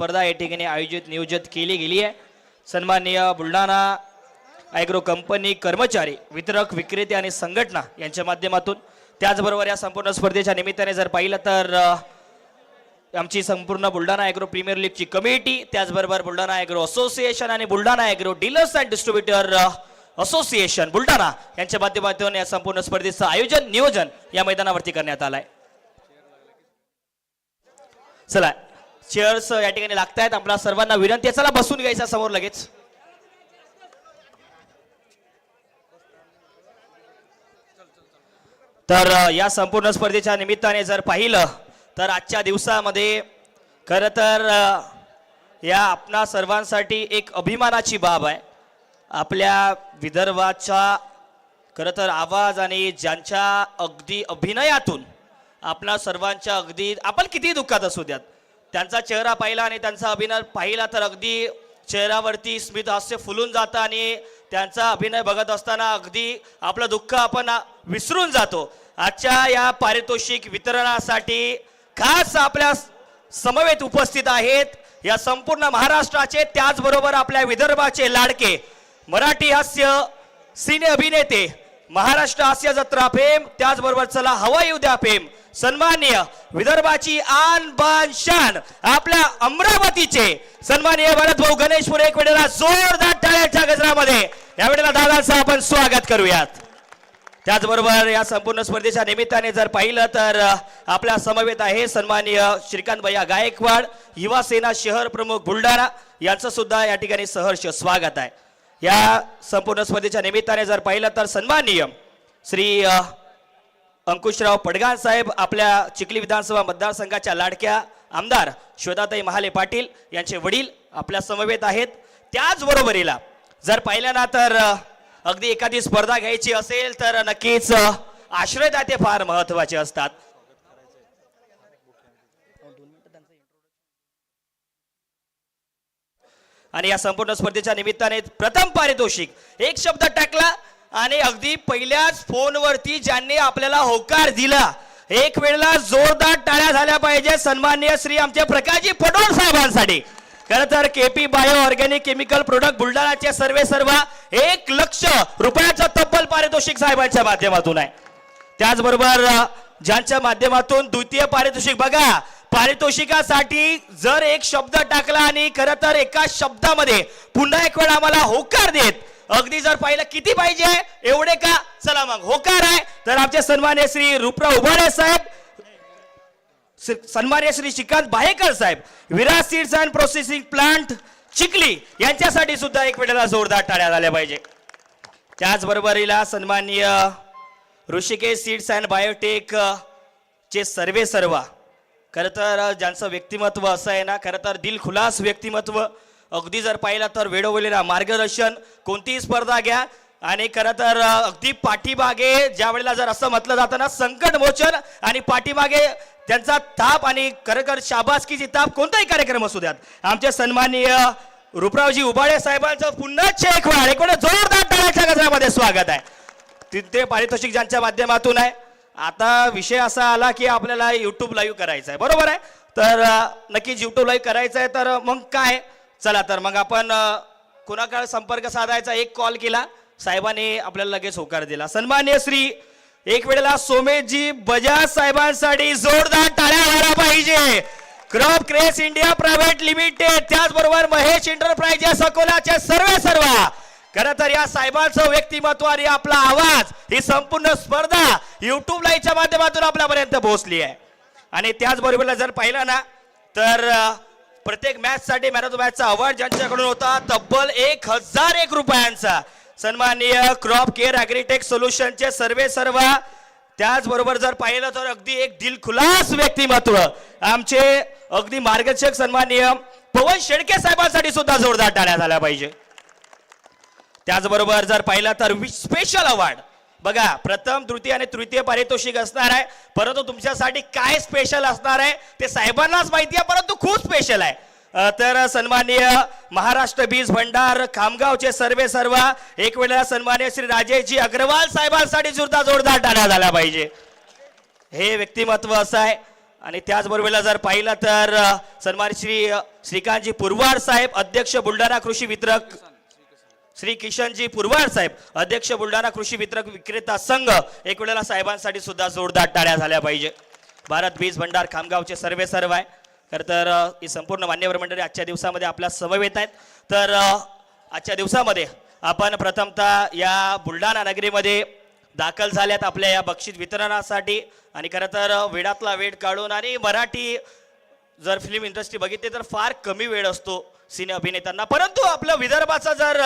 स्पर्धा या ठिकाणी नियोजित केली गेली आहे। सन्माननीय बुलढाणा ॲग्रो कंपनी कर्मचारी वितरक विक्रेते आणि संघटना यांच्या माध्यमातून त्याचबरोबर या संपूर्ण स्पर्धेच्या निमित्ताने जर पाहिलं तर आमची संपूर्ण बुलढाणा ॲग्रो प्रीमियर लीगची कमिटी, त्याचबरोबर बुलढाणा ॲग्रो असोसिएशन आणि Buldhana agro dealers and distributor association Buldhana यांच्या माध्यमातून या संपूर्ण स्पर्धेचं आयोजन नियोजन या मैदानावरती करण्यात आलंय। चला चेअर्स या ठिकाणी लागतायत, आपल्या सर्वांना विनंती आहे चला बसून घ्यायचा समोर लगेच। तर या संपूर्ण स्पर्धेच्या निमित्ताने जर पाहिलं तर आजच्या दिवसामध्ये खरं तर या आपणा सर्वांसाठी एक अभिमानाची बाब आहे। आपल्या विदर्भाचा खरं तर आवाज आणि ज्यांच्या अगदी अभिनयातून आपणा सर्वांच्या अगदी आपण किती दुःखात असू द्यात त्यांचा चेहरा पाहिला आणि त्यांचा अभिनय पाहिला तर अगदी चेहऱ्यावरती स्मित हास्य फुलून जातं आणि त्यांचा अभिनय बघत असताना अगदी आपलं दुःख आपण विसरून जातो। आजच्या या पारितोषिक वितरणासाठी खास आपल्या समवेत उपस्थित आहेत या संपूर्ण महाराष्ट्राचे त्याचबरोबर आपल्या विदर्भाचे लाडके मराठी हास्य सिने अभिनेते, महाराष्ट्र हास्य जत्रा फेम, त्याचबरोबर चला हवा येऊ द्या फेम, सन्माननीय विदर्भाची आन बान शान आपल्या अमरावतीचे सन्माननीय भरत भाऊ गणेशपुरे एक वेळेला जोरदार टाळ्यांच्या गजरामध्ये या वेळेला दादांचं आपण स्वागत करूयात। त्याचबरोबर या संपूर्ण स्पर्धेच्या निमित्ताने जर पाहिलं तर आपल्या समवेत आहे सन्माननीय श्रीकांत भैया गायकवाड, युवा सेना शहर प्रमुख बुलढाणा यांचं सुद्धा या ठिकाणी सहर्ष स्वागत आहे। या संपूर्ण स्पर्धेच्या निमित्ताने जर पाहिलं तर सन्माननीय श्री अंकुशराव पडगाण साहेब आपल्या चिखली विधानसभा मतदारसंघाच्या लाडक्या आमदार श्वेताताई महाले पाटील यांचे वडील आपल्या समवेत आहेत। त्याचबरोबरीला जर पाहिलं ना तर अगदी एखादी स्पर्धा घ्यायची असेल तर नक्कीच आश्रयदाते फार महत्त्वाचे असतात। आणि या संपूर्ण स्पर्धेच्या निमित्ताने प्रथम पारितोषिक एक शब्द टाकला आणि अगदी पहिल्याच फोनवरती ज्यांनी आपल्याला होकार दिला एक वेळेला जोरदार टाळ्या झाल्या पाहिजे सन्माननीय श्री आमचे प्रकाशजी पडोळ साहेबांसाठी। खरं तर KP bio organic chemical product बुलढाणाचे सर्व 1 लाख रुपयाचं तब्बल पारितोषिक साहेबांच्या माध्यमातून आहे। त्याचबरोबर ज्यांच्या माध्यमातून द्वितीय पारितोषिक बघा, पारितोषिकासाठी जर एक शब्द टाकला आणि खरं तर एका शब्दामध्ये पुन्हा एक वेळ आम्हाला होकार देत अगदी जर पाहिलं किती पाहिजे एवढे का, चला मग होकार आहे तर आमचे सन्माननीय श्री रूपराव उभाळे साहेब, सन्माननीय Shri Shrikant Bahekar saheb, Viraj seeds and processing plant Chikhli यांच्यासाठी सुद्धा एक वेळेला जोरदार टाळ्या झाल्या पाहिजे। त्याचबरोबरीला सन्माननीय ऋषिकेश सीड्स अँड बायोटेक चे सर्व खरं तर ज्यांचं व्यक्तिमत्व असं आहे ना, खरं तर दिलखुलास व्यक्तिमत्व, अगदी जर पाहिलं तर वेळोवेळेला मार्गदर्शन, कोणतीही स्पर्धा घ्या आणि खरं तर अगदी पाठीमागे ज्या वेळेला जर असं म्हटलं जातं ना संकट मोचन आणि पाठीमागे त्यांचा ताप आणि खरं शाबासकीची ताप कोणताही कार्यक्रम असू द्यात आमचे सन्माननीय रूपरावजी उभाळे साहेबांचं पुन्हा एक वेळा जोरदार टाळ्यांच्या गजरामध्ये स्वागत आहे। तिथे पारितोषिक ज्यांच्या माध्यमातून आहे। आता विषय असा आला की आपल्याला YouTube लाईव्ह करायचं आहे, बरोबर आहे, तर नक्कीच YouTube लाईव्ह करायचं आहे तर मग काय, चला तर मग आपण कोणाकडे संपर्क साधायचा, एक कॉल केला साहेबांनी आपल्याला लगेच होकार दिला। सन्माननीय श्री एक वेळेला सोमेशजी बजाज साहेबांसाठी जोरदार टाळ्या व्हायला पाहिजे। क्रॉप क्रेस इंडिया प्रायव्हेट लिमिटेड, त्याचबरोबर महेश एंटरप्राइजेस अकोलाचे सर्व खरं तर या साहेबांचं व्यक्तिमत्व आणि आपला आवाज ही संपूर्ण स्पर्धा YouTube लाईव्हच्या माध्यमातून आपल्यापर्यंत पोहोचली आहे। आणि त्याचबरोबर जर पाहिलं ना तर प्रत्येक मॅच साठी मॅन ऑफ द मॅचचा अवॉर्ड ज्यांच्याकडून होता तब्बल 1001 रुपयांचा सन्माननीय क्रॉप केअर ॲग्रीटेक सोल्युशनचे सर्व त्याचबरोबर जर पाहिलं तर अगदी एक दिलखुलास व्यक्तिमत्व आमचे अगदी मार्गदर्शक सन्माननीय पवन शेळके साहेबांसाठी सुद्धा जोरदार टाळ्या झाल्या पाहिजे। त्याचबरोबर जर पाहिलं तर स्पेशल अवॉर्ड बघा, प्रथम द्वितीय आणि तृतीय पारितोषिक असणार आहे, परंतु तुमच्यासाठी काय स्पेशल असणार आहे ते साहेबांनाच माहिती आहे, परंतु खूप स्पेशल आहे। तर सन्माननीय महाराष्ट्र बीज भंडार खामगावचे सर्व एक वेळेला सन्माननीय श्री राजेशजी अग्रवाल साहेबांसाठी सुद्धा जोरदार टाळ्या झाल्या पाहिजे। हे व्यक्तिमत्व असं आहे आणि त्याचबरोबर जर पाहिलं तर सन्मानित श्रीकांतजी पुरवाड साहेब अध्यक्ष बुलढाणा कृषी वितरक, श्री किशनजी पुरवाड साहेब अध्यक्ष बुलढाणा कृषी वितरक विक्रेता संघ, एक वेळेला साहेबांसाठी सुद्धा जोरदार टाळ्या झाल्या पाहिजे. भारत बीज भंडार खामगावचे सर्व आहे. खरं तर ही संपूर्ण मान्यवर मंडळी आजच्या दिवसामध्ये आपल्या समवेत आहेत. तर आजच्या दिवसामध्ये आपण प्रथमतः या बुलढाणा नगरीमध्ये दाखल झाल्यात आपल्या या बक्षीस वितरणासाठी. आणि खरं तर वेळातला वेळ काढून, आणि मराठी जर फिल्म इंडस्ट्री बघितली तर फार कमी वेळ असतो सिने अभिनेत्यांना, परंतु आपलं विदर्भाचं जर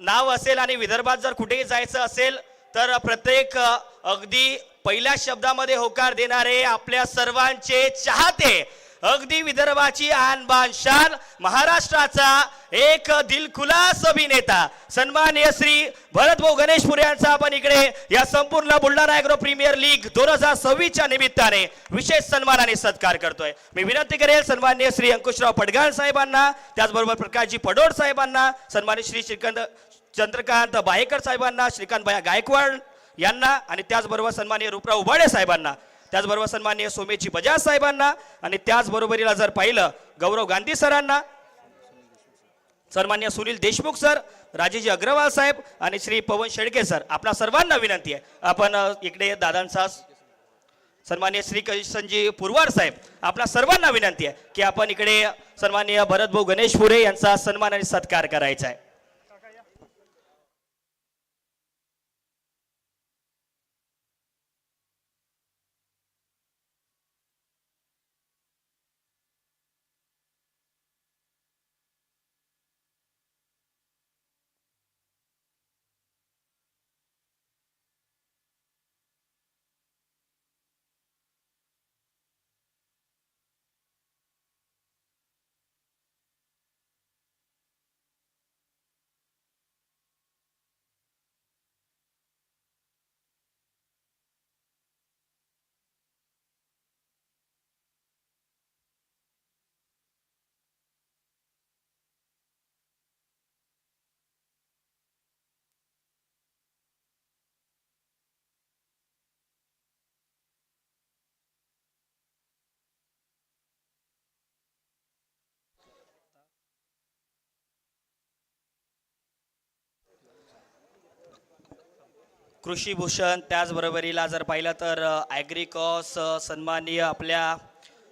नाव असेल आणि विदर्भात जर कुठेही जायचं असेल तर प्रत्येक अगदी पहिल्या शब्दामध्ये होकार देणारे आपल्या सर्वांचे चाहते, अगदी विदर्भाची आन बान शान, महाराष्ट्राचा एक दिलखुलास अभिनेता सन्माननीय श्री भरतभाऊ गणेशपुरे यांचा आपण इकडे या संपूर्ण बुलढाणा ॲग्रो प्रीमियर लीग 2026च्या निमित्ताने विशेष सन्मानाने सत्कार करतोय. मी विनंती करेल सन्माननीय श्री अंकुशराव पडगाळ साहेबांना, त्याचबरोबर प्रकाशजी पडोड साहेबांना, सन्मानित श्री चंद्रकांत बाहेकर साहेबांना, श्रीकांत भैया गायकवाड यांना, आणि त्याचबरोबर सन्माननीय रूपराव उबाळे साहेबांना, त्याचबरोबर सन्माननीय सोमेची बजाज साहेबांना, आणि त्याचबरोबरीला जर पाहिलं गौरव गांधी सरांना, सन्माननीय सुनील देशमुख सर, राजेजी अग्रवाल साहेब आणि श्री पवन शेळके सर, आपल्या सर्वांना विनंती आहे आपण इकडे दादांचा सन्माननीय श्री किशनजी पुरवाड साहेब, आपल्या सर्वांना विनंती आहे की आपण इकडे सन्माननीय भरतभाऊ गणेशपुरे यांचा सन्मान आणि सत्कार करायचा आहे. कृषी भूषण, त्याचबरोबरीला जर पाहिलं तर ॲग्रिकॉस सन्माननीय आपल्या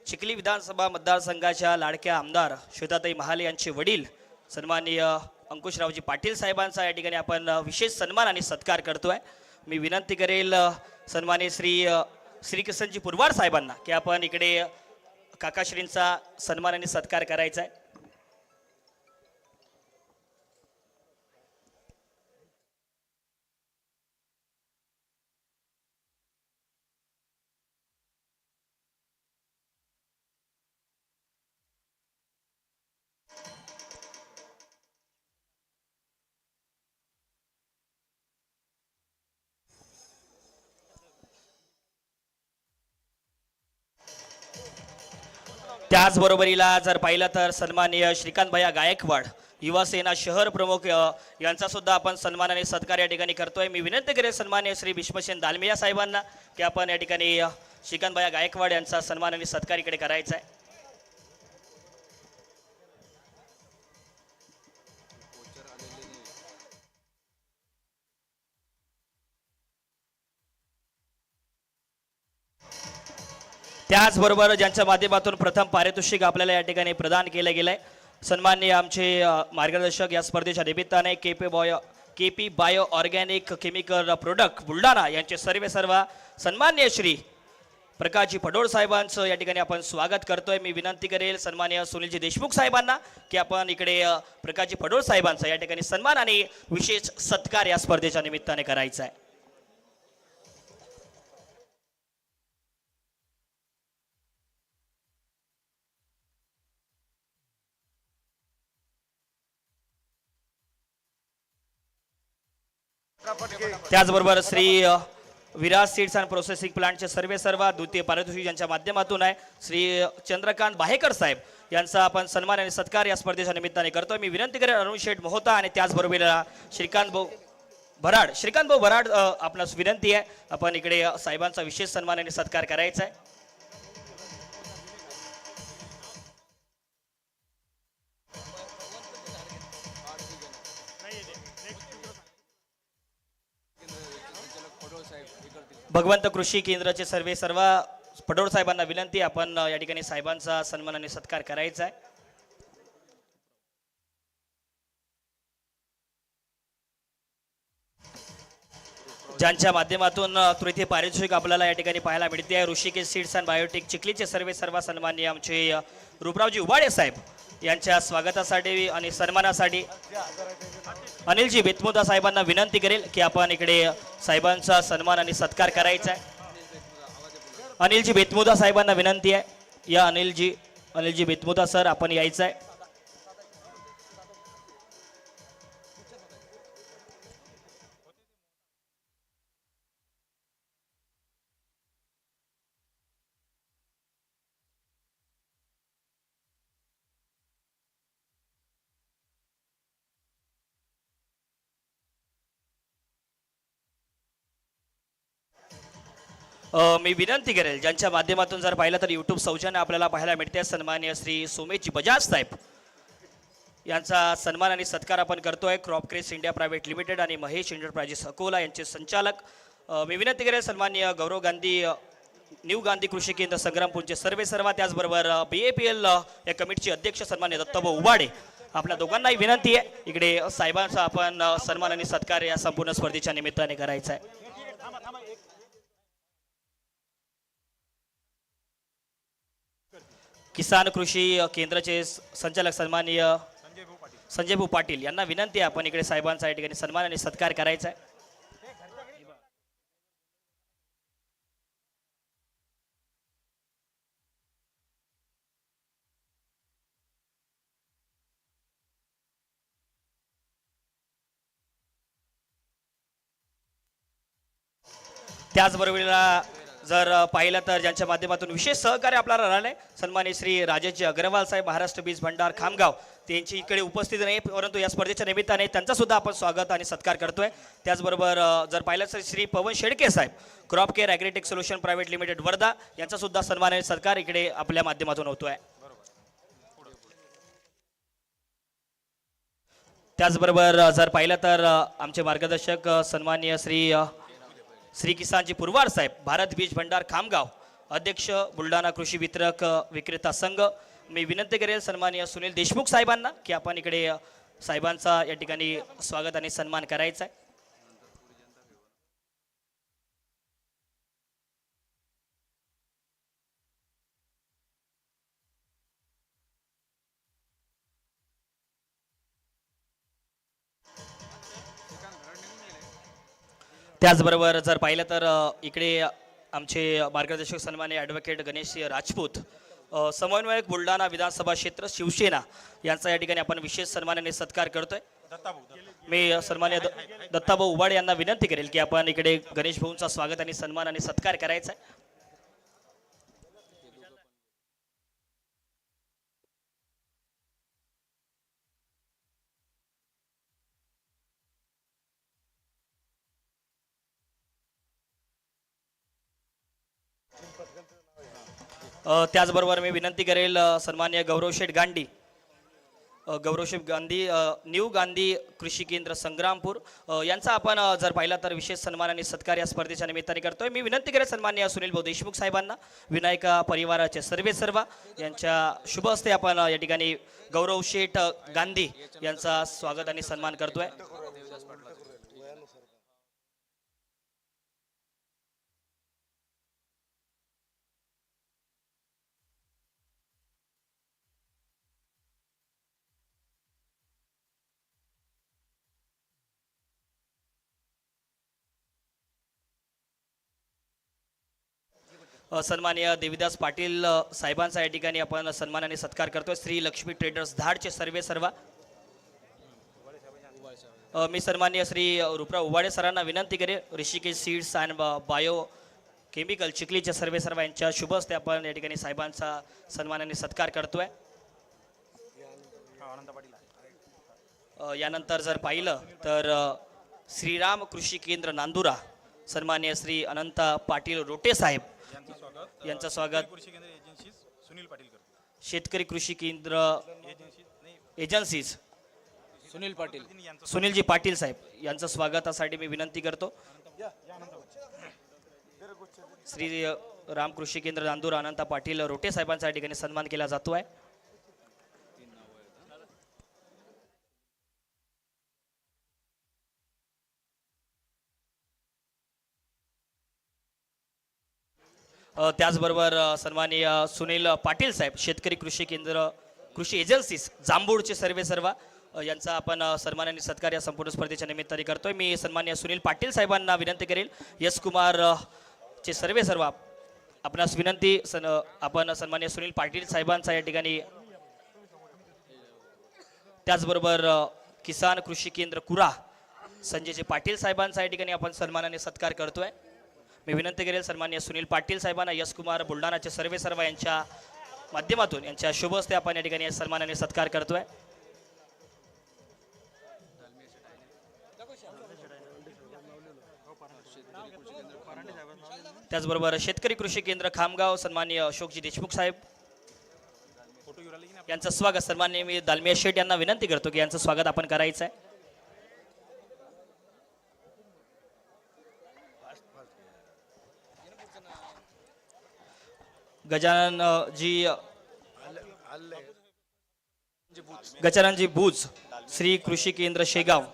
चिखली विधानसभा मतदारसंघाच्या लाडक्या आमदार श्वेताताई महाले यांचे वडील सन्माननीय अंकुशरावजी पाटील साहेबांचा या ठिकाणी आपण विशेष सन्मान आणि सत्कार करतोय. मी विनंती करेल सन्माननीय श्री किशनजी पुरवाड साहेबांना की आपण इकडे काकाश्रींचा सन्मान आणि सत्कार करायचा आहे. त्याचबरोबरीला जर पाहिलं तर सन्माननीय श्रीकांत भैया गायकवाड युवासेना शहर प्रमुख यांचा सुद्धा आपण सन्मानाने सत्कार या ठिकाणी करतोय. मी विनंती करेन सन्माननीय श्री विश्वसेन दालमिया साहेबांना की आपण या ठिकाणी श्रीकांत भैया गायकवाड यांचा सन्मानाने सत्कार इकडे करायचा आहे. त्याचबरोबर ज्यांच्या माध्यमातून प्रथम पारितोषिक आपल्याला या ठिकाणी प्रदान केलं गेलंय, सन्माननीय आमचे मार्गदर्शक या स्पर्धेच्या निमित्ताने KP bio organic chemical product Buldhana यांचे सर्व सन्माननीय श्री प्रकाशजी पडोळ साहेबांचं या ठिकाणी आपण स्वागत करतोय. मी विनंती करेल सन्माननीय सुनीलजी देशमुख साहेबांना की आपण इकडे प्रकाशजी पडोळ साहेबांचा या ठिकाणी सन्मान आणि विशेष सत्कार या स्पर्धेच्या निमित्ताने करायचा आहे. त्याचबरोबर Shri Viraj seeds and processing प्लांटचे सर्व द्वितीय पारितोषिक यांच्या माध्यमातून आहे श्री चंद्रकांत बाहेकर साहेब यांचा आपण सन्मान आणि सत्कार या स्पर्धेच्या निमित्ताने करतोय. मी विनंती करेन अरुण शेठ मोहोता आणि त्याचबरोबर श्रीकांत भाऊ भराड आपणास विनंती आहे आपण इकडे साहेबांचा विशेष सन्मान आणि सत्कार करायचा आहे. भगवंत कृषी केंद्राचे सर्व पडोळ साहेबांना विनंती, आपण या ठिकाणी साहेबांचा सन्मान आणि सत्कार करायचा आहे. ज्यांच्या माध्यमातून तृतीय पारितोषिक आपल्याला या ठिकाणी पाहायला मिळते आहे. ऋषिकेश सीड्स अँड बायोटेक चिखलीचे सर्व सन्माननीय आमचे रूपरावजी उबाळे साहेब यांच्या स्वागतासाठी आणि सन्मानासाठी अनिलजी बेतमुदा साहेबांना विनंती करेल की आपण इकडे साहेबांचा सन्मान आणि सत्कार करायचा आहे. अनिलजी बेतमुदा साहेबांना विनंती आहे, या अनिलजी बेतमुदा सर आपण यायचं आहे. मी विनंती करेल, ज्यांच्या माध्यमातून जर पाहिलं तर यूट्यूब सौजन्य आपल्याला पाहायला मिळते, सन्माननीय श्री सोमेश बजाज साहेब यांचा सन्मान आणि सत्कार आपण करतोय. क्रॉप क्रेस इंडिया प्रायव्हेट लिमिटेड आणि महेश एंटरप्राइजेस अकोला यांचे संचालक. मी विनंती करेल सन्माननीय गौरव गांधी न्यू गांधी कृषी केंद्र संग्रामपूरचे सर्व त्याचबरोबर BAPL या कमिटीचे अध्यक्ष सन्माननीय दत्ताभाऊ उबाडे, आपल्या दोघांनाही विनंती आहे इकडे साहेबांचा आपण सन्मान आणि सत्कार या संपूर्ण स्पर्धेच्या निमित्ताने करायचा आहे. किसान कृषी केंद्राचे संचालक सन्माननीय संजय भाऊ पाटील यांना विनंती आहे, आपण इकडे साहेबांचा या ठिकाणी सन्मान आणि सत्कार करायचा आहे. त्याचबरोबर जर पाहिलं तर ज्यांच्या माध्यमातून विशेष सहकार्य आपल्याला राहिलंय, सन्माननीय श्री राजेश अग्रवाल साहेब महाराष्ट्र बीज भंडार खामगाव, त्यांची इकडे उपस्थिती नाही, परंतु या स्पर्धेच्या निमित्ताने त्यांचा सुद्धा आपण स्वागत आणि सत्कार करतोय. त्याचबरोबर जर पाहिलं तर Shri Pavan Shedke saheb crop care agritech solution private limited Wardha यांचा सुद्धा सन्मान आणि सत्कार इकडे आपल्या माध्यमातून होतोय. त्याचबरोबर जर पाहिलं तर आमचे मार्गदर्शक सन्माननीय श्री किसानजी पुरवार साहेब भारत बीज भंडार खामगाव अध्यक्ष बुलढाणा कृषी वितरक विक्रेता संघ, मी विनंती करेल सन्माननीय सुनील देशमुख साहेबांना की आपण इकडे साहेबांचा या ठिकाणी स्वागत आणि सन्मान करायचा आहे. त्याचबरोबर जर पाहिलं तर इकडे आमचे मार्गदर्शक सन्माननीय ॲडव्होकेट गणेश राजपूत समन्वयक बुलढाणा विधानसभा क्षेत्र शिवसेना यांचा या ठिकाणी आपण विशेष सन्मानाने सत्कार करतोय. मी सन्माननीय दत्ताभाऊ उबाडे यांना विनंती करेल की आपण इकडे गणेश भाऊंचा स्वागत आणि सन्मान आणि सत्कार करायचा आहे. त्याचबरोबर मी विनंती करेल सन्माननीय गौरवशेठ गांधी न्यू गांधी कृषी केंद्र संग्रामपूर यांचा आपण जर पाहिला तर विशेष सन्मान आणि सत्कार या स्पर्धेच्या निमित्ताने करतोय. मी विनंती करेल सन्माननीय सुनील भाऊ देशमुख साहेबांना विनायका परिवाराचे सर्व यांच्या शुभ हस्ते आपण या ठिकाणी गौरवशेठ गांधी यांचा स्वागत आणि सन्मान करतोय. सन्माननीय देविदास पाटील साहेबांचा या ठिकाणी आपण सन्मान आणि सत्कार करतोय. श्री लक्ष्मी ट्रेडर्स धाडचे सर्व मी सन्माननीय श्री रूपराव उबाडे सरांना विनंती करेन, Hrishikesh seeds and bio chemical चिखलीचे सर्व यांच्या शुभ हस्ते आपण या ठिकाणी साहेबांचा सन्मान आणि सत्कार करतोय. यानंतर जर पाहिलं तर श्रीराम कृषी केंद्र नांदुरा सन्माननीय श्री अनंत पाटील रोटे साहेब यांचं स्वागत. शेतकरी कृषी केंद्र एजन्सीज सुनीलजी पाटील साहेब यांचं स्वागतासाठी मी विनंती करतो. श्री राम कृषी केंद्र नांदूर अनंता पाटील रोटे साहेबांचा या ठिकाणी सन्मान केला जातो आहे. त्याचबरोबर सन्माननीय सुनील पाटील साहेब शेतकरी कृषी केंद्र कृषी एजन्सीज जांभूळचे सर्वेसर्वा यांचा आपण सन्मानाने सत्कार या संपूर्ण स्पर्धेच्या निमित्ताने करतोय. मी सन्माननीय सुनील पाटील साहेबांना विनंती करेल यस कुमार चे सर्वेसर्वा आपणास विनंती आपण सन्माननीय सुनील पाटील साहेबांचा या ठिकाणी त्याचबरोबर किसान कृषी केंद्र कुरा संजयचे पाटील साहेबांचा या ठिकाणी आपण सन्मानाने सत्कार करतोय. मी विनंती करेल सन्माननीय सुनील पाटील साहेबांना यस कुमार बुलढाणाचे सर्वेसर्वा यांच्या माध्यमातून यांच्या शुभ हस्ते आपण या ठिकाणी सन्मानाने सत्कार करतोय. त्याचबरोबर शेतकरी कृषी केंद्र खामगाव सन्माननीय अशोकजी देशमुख साहेब यांचं स्वागत सन्माननीय मी दालमिया शेठ यांना विनंती करतो की यांचं स्वागत आपण करायचं आहे. गजाननजी बूज श्री कृषी केंद्र शेगाव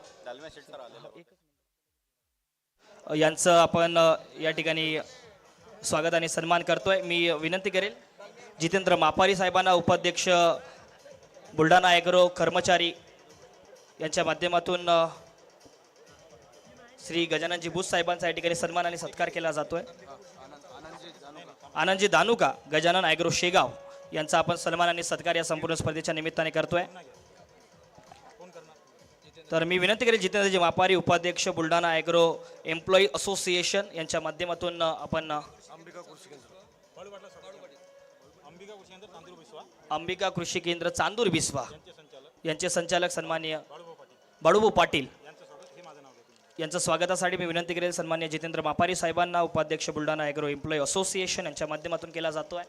यांचं आपण या ठिकाणी स्वागत आणि सन्मान करतोय. मी विनंती करेल जितेंद्र मापारी साहेबांना उपाध्यक्ष बुलढाणा ॲग्रो कर्मचारी यांच्या माध्यमातून श्री गजाननजी बूज साहेबांचा या ठिकाणी सन्मान आणि सत्कार केला जातोय. आनंदजी दानुका गजानन ॲग्रो शेगाव यांचा आपण सन्मान आणि सत्कार या संपूर्ण स्पर्धेच्या निमित्ताने करतोय. तर मी विनंती करेन जितेंद्रजी मापारी उपाध्यक्ष बुलढाणा ॲग्रो एम्प्लॉई असोसिएशन यांच्या माध्यमातून आपण अंबिका कृषी केंद्र चांदूर बिस्वा यांचे संचालक सन्माननीय बाळूभाऊ पाटील यांचं स्वागतासाठी मी विनंती करेल सन्माननीय जितेंद्र मापारी साहेबांना उपाध्यक्ष बुलढाणा ॲग्रो एम्प्लॉई असोसिएशन यांच्या माध्यमातून केला जातोय.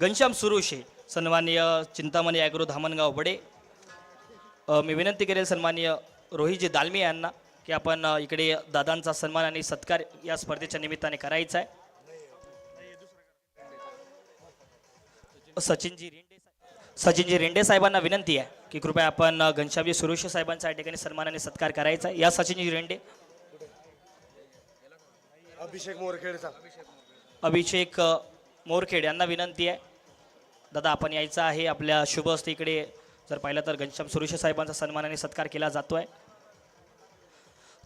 घनश्याम सुरुशे सन्माननीय चिंतामणी ॲग्रो धामणगाव बडे मी विनंती करेल सन्माननीय रोहितजी दालमिया यांना की आपण इकडे दादांचा सन्मान आणि सत्कार या स्पर्धेच्या निमित्ताने करायचा आहे. सचिनजी रेंडे साहेबांना विनंती आहे की कृपया आपण घनश्यामजी सुरुशे साहेबांचा या ठिकाणी सन्मान आणि सत्कार करायचा आहे. या सचिनजी रेंडे अभिषेक मोरखेड यांना विनंती आहे दादा आपण यायचं आहे. आपल्या शुभ हस्ते इकडे जर पाहिलं तर घनश्याम सुरुशे साहेबांचा सन्मान आणि सत्कार केला जातो आहे.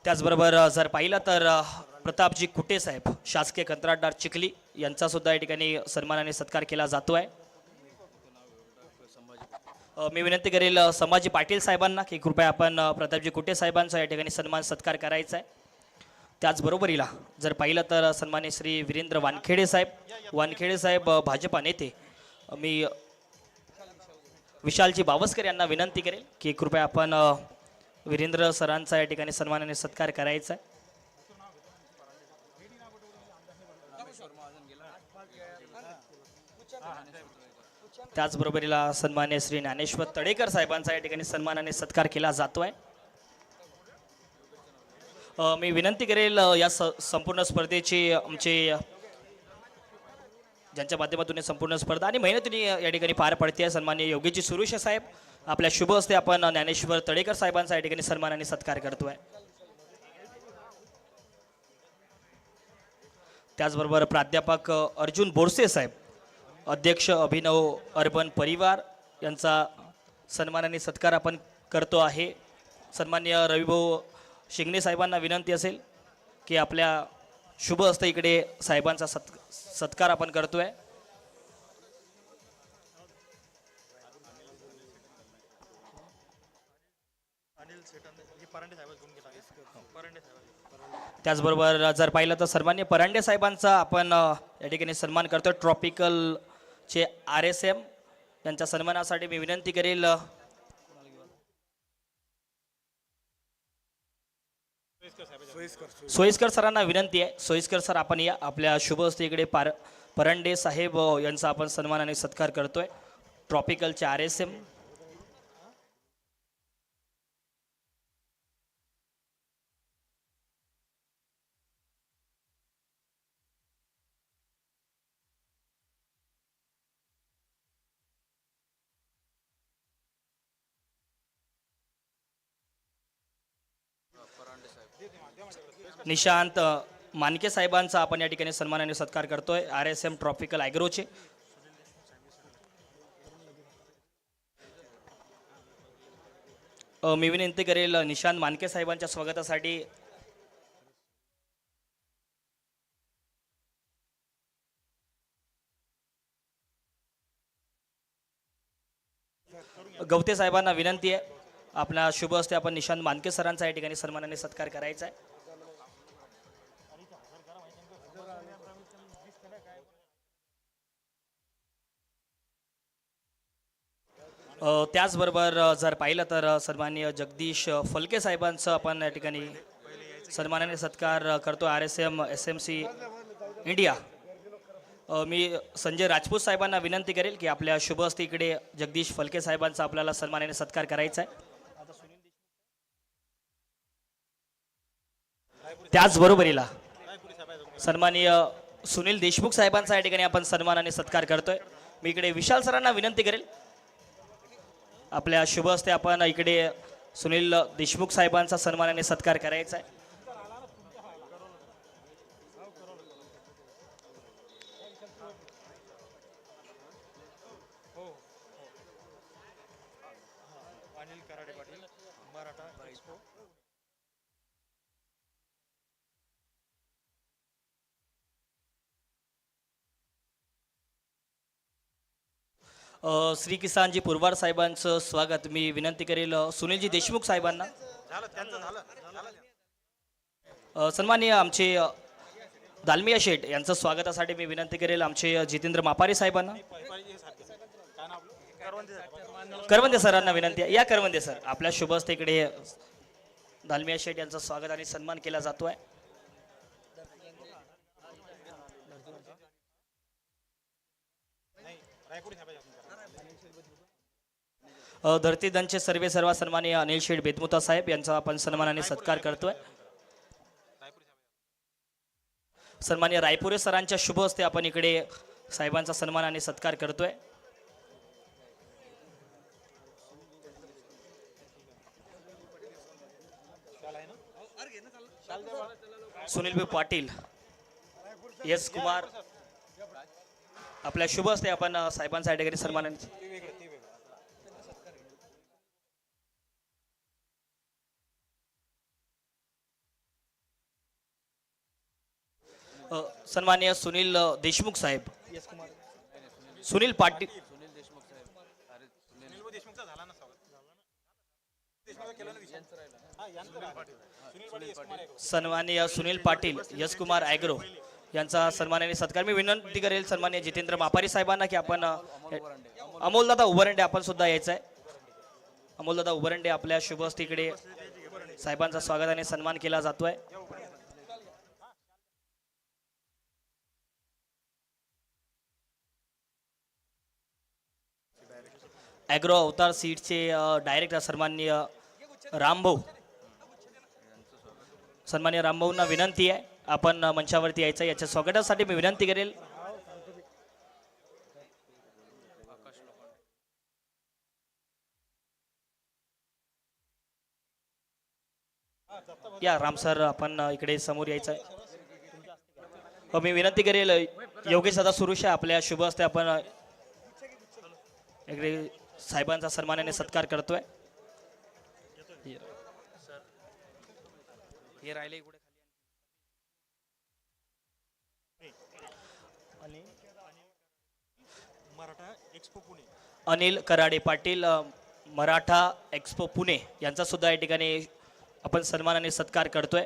त्याचबरोबर जर पाहिलं तर प्रतापजी कुटे साहेब शासकीय कंत्राटदार चिखली यांचा सुद्धा या ठिकाणी सन्मान आणि सत्कार केला जातो आहे. मी विनंती करेल संभाजी पाटील साहेबांना की कृपया आपण प्रतापजी कुटे साहेबांचा या ठिकाणी सन्मान सत्कार करायचा आहे. त्याचबरोबरीला जर पाहिलं तर सन्माननीय श्री वीरेंद्र वानखेडे साहेब भाजपा नेते मी विशालजी बावस्कर यांना विनंती करेल की कृपया आपण वीरेंद्र सरांचा या ठिकाणी सन्मानाने सत्कार करायचा आहे. त्याचबरोबरीला सन्माननीय श्री ज्ञानेश्वर तळेकर साहेबांचा या ठिकाणी सन्मानाने सत्कार केला जातोय. मी विनंती करेल या संपूर्ण स्पर्धेची आमचे ज्यांच्या माध्यमातून संपूर्ण स्पर्धा आणि मेहनतीने या ठिकाणी पार पडते सन्माननीय योगीजी सुरुशे साहेब आपल्या शुभ हस्ते आपण ज्ञानेश्वर तळेकर साहेबांचा या ठिकाणी सन्मानाने सत्कार करतोय. त्याचबरोबर प्राध्यापक अर्जुन बोरसे साहेब अध्यक्ष अभिनव अर्बन परिवार यांचा सन्मानाने सत्कार आपण करतो आहे. सन्माननीय रविभाऊ शिंगणे साहेबांना विनंती असेल की आपल्या शुभ हस्ते इकडे साहेबांचा सत्कार आपण करतोय. त्याचबरोबर जर पाहिलं तर सन्माननीय परांडे साहेबांचा आपण या ठिकाणी सन्मान करतोय. ट्रॉपिकल चे RSM यांच्या सन्मानासाठी मी विनंती करेल सोयीस्कर सरांना विनंती आहे. सोयीस्कर सर आपण या आपल्या शुभ हस्ते इकडे परांडे साहेब यांचा आपण सन्मानाने सत्कार करतोय. ट्रॉपिकलचे RSM निशांत मानके साहेबांचा आपण या ठिकाणी सन्मानाने सत्कार करतोय RSM ट्रॉपिकल ॲग्रोचे. मी विनंती करेल निशांत मानके साहेबांच्या स्वागतासाठी गवते साहेबांना विनंती आहे, आपला शुभ हस्ते आपण निशांत मानके सरांचा या ठिकाणी सन्मानाने सत्कार करायचा आहे. त्याचबरोबर जर पाहिलं तर सन्माननीय जगदीश फलके साहेबांचं आपण या ठिकाणी सन्मानाने सत्कार करतो RSM SMC इंडिया. मी संजय राजपूत साहेबांना विनंती करेल की आपल्या शुभ हस्ते इकडे जगदीश फलके साहेबांचा आपल्याला सन्मानाने सत्कार करायचा आहे. त्याचबरोबरीला सन्माननीय सुनील देशमुख साहेबांचा या ठिकाणी आपण सन्मानाने सत्कार करतोय. मी इकडे विशाल सरांना विनंती करेल, आपल्या शुभ हस्ते आपण इकडे सुनील देशमुख साहेबांचा सन्मानाने सत्कार करायचा आहे. श्री किसानजी पुरवार साहेबांचं स्वागत मी विनंती करेल सुनीलजी देशमुख साहेबांना. सन्माननीय आमचे दालमिया शेठ यांचं स्वागतासाठी मी विनंती करेल आमचे जितेंद्र मापारी साहेबांना. करवंदे सरांना विनंती आहे, या करवंदे सर आपल्या शुभ हस्ते इकडे दालमिया शेठ यांचं स्वागत आणि सन्मान केला जातोय. धरतीदनचे सर्व सन्माननीय अनिल शेठ बेतमुता साहेब यांचा आपण सन्मानाने सत्कार करतोय. सन्माननीय रायपुरे सरांच्या शुभ हस्ते आपण इकडे साहेबांचा सन्मानाने सत्कार करतोय. सुनील पाटील, एस कुमार आपल्या शुभ हस्ते आपण साहेबांचा या ठिकाणी सन्मानाने. सन्माननीय सुनील देशमुख साहेब, सुनील पाटील, सन्माननीय सुनील पाटील यस कुमार ॲग्रो यांचा सन्मानाने सत्कार. मी विनंती करेल सन्माननीय जितेंद्र मापारी साहेबांना की आपण अमोलदादा उभरंडे आपण सुद्धा यायचं आहे. अमोलदादा उभरंडे आपल्या शुभ हस्ते इकडे साहेबांचा स्वागताने सन्मान केला जातोय. ॲग्रो अवतार सीडचे डायरेक्टर सन्माननीय रामभाऊ, सन्माननीय रामभाऊंना विनंती आहे आपण मंचावरती यायचं. याच्या स्वागतासाठी मी विनंती करेल या राम सर आपण इकडे समोर यायचं आहे. मी विनंती करेल योगेश दादा सुरुशा आपल्या शुभ हस्ते आपण इकडे साहेबांचा सन्मानाने सत्कार करतोय. हे राहिले अनिल कराडे पाटील मराठा एक्सपो पुणे यांचा सुद्धा या ठिकाणी आपण सन्मानाने सत्कार करतोय.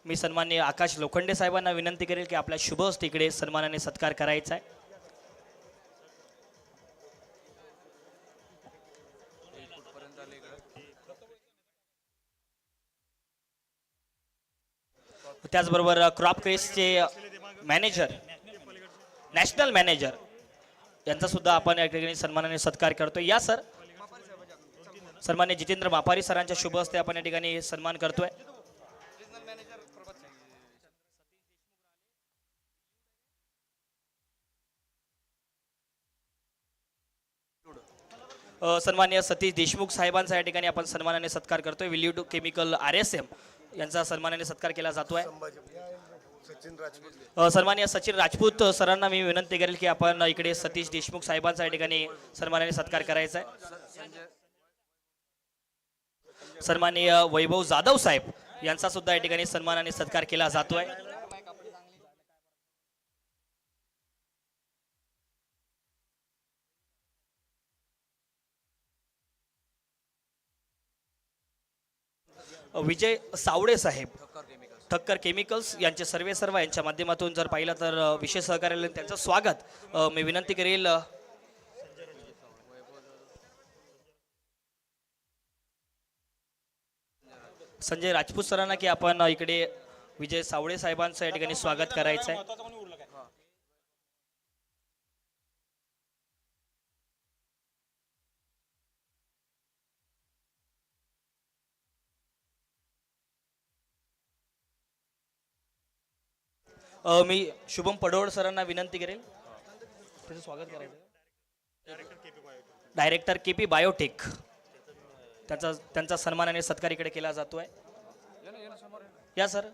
मी सन्माननीय आकाश लोखंडे साहेबांना विनंती करेल की आपल्या शुभ हस्ते इकडे सन्मानाने सत्कार करायचा आहे. त्याचबरोबर क्रॉप क्रेसचे मॅनेजर, नॅशनल मॅनेजर यांचा सुद्धा आपण या ठिकाणी सन्मानाने सत्कार करतोय. या सर सन्माननीय जितेंद्र मापारी सरांच्या शुभ हस्ते आपण या ठिकाणी सन्मान करतोय. सन्माननीय सतीश देशमुख साहेबांचा या ठिकाणी आपण सन्मानाने सत्कार करतोय. विल्यू केमिकल RSM यांचा सन्मानाने सत्कार केला जातोय। सचिन सन्माननीय सचिन राजपूत सरांना मी विनंती करेल की आपण इकडे सतीश देशमुख साहेबांचा या ठिकाणी सन्मानाने सत्कार करायचा आहे। सन्माननीय वैभव जाधव साहेब यांचा सुद्धा या ठिकाणी सन्मानाने सत्कार केला जातोय। विजय सावडे साहेब ठक्कर केमिकल्स यांचे सर्व यांच्या माध्यमातून जर पाहिलं तर विशेष सहकार्याने त्यांचं स्वागत मी विनंती करेल संजय राजपूत सरांना की आपण इकडे विजय सावडे साहेबांचं या ठिकाणी स्वागत करायचं आहे। मी शुभम पडोळ सरांना विनंती करेल त्याचं स्वागत करायचं। डायरेक्टर केपी बायोटेक त्यांचा सन्मानाने सत्कार इकडे केला जातोय। या sir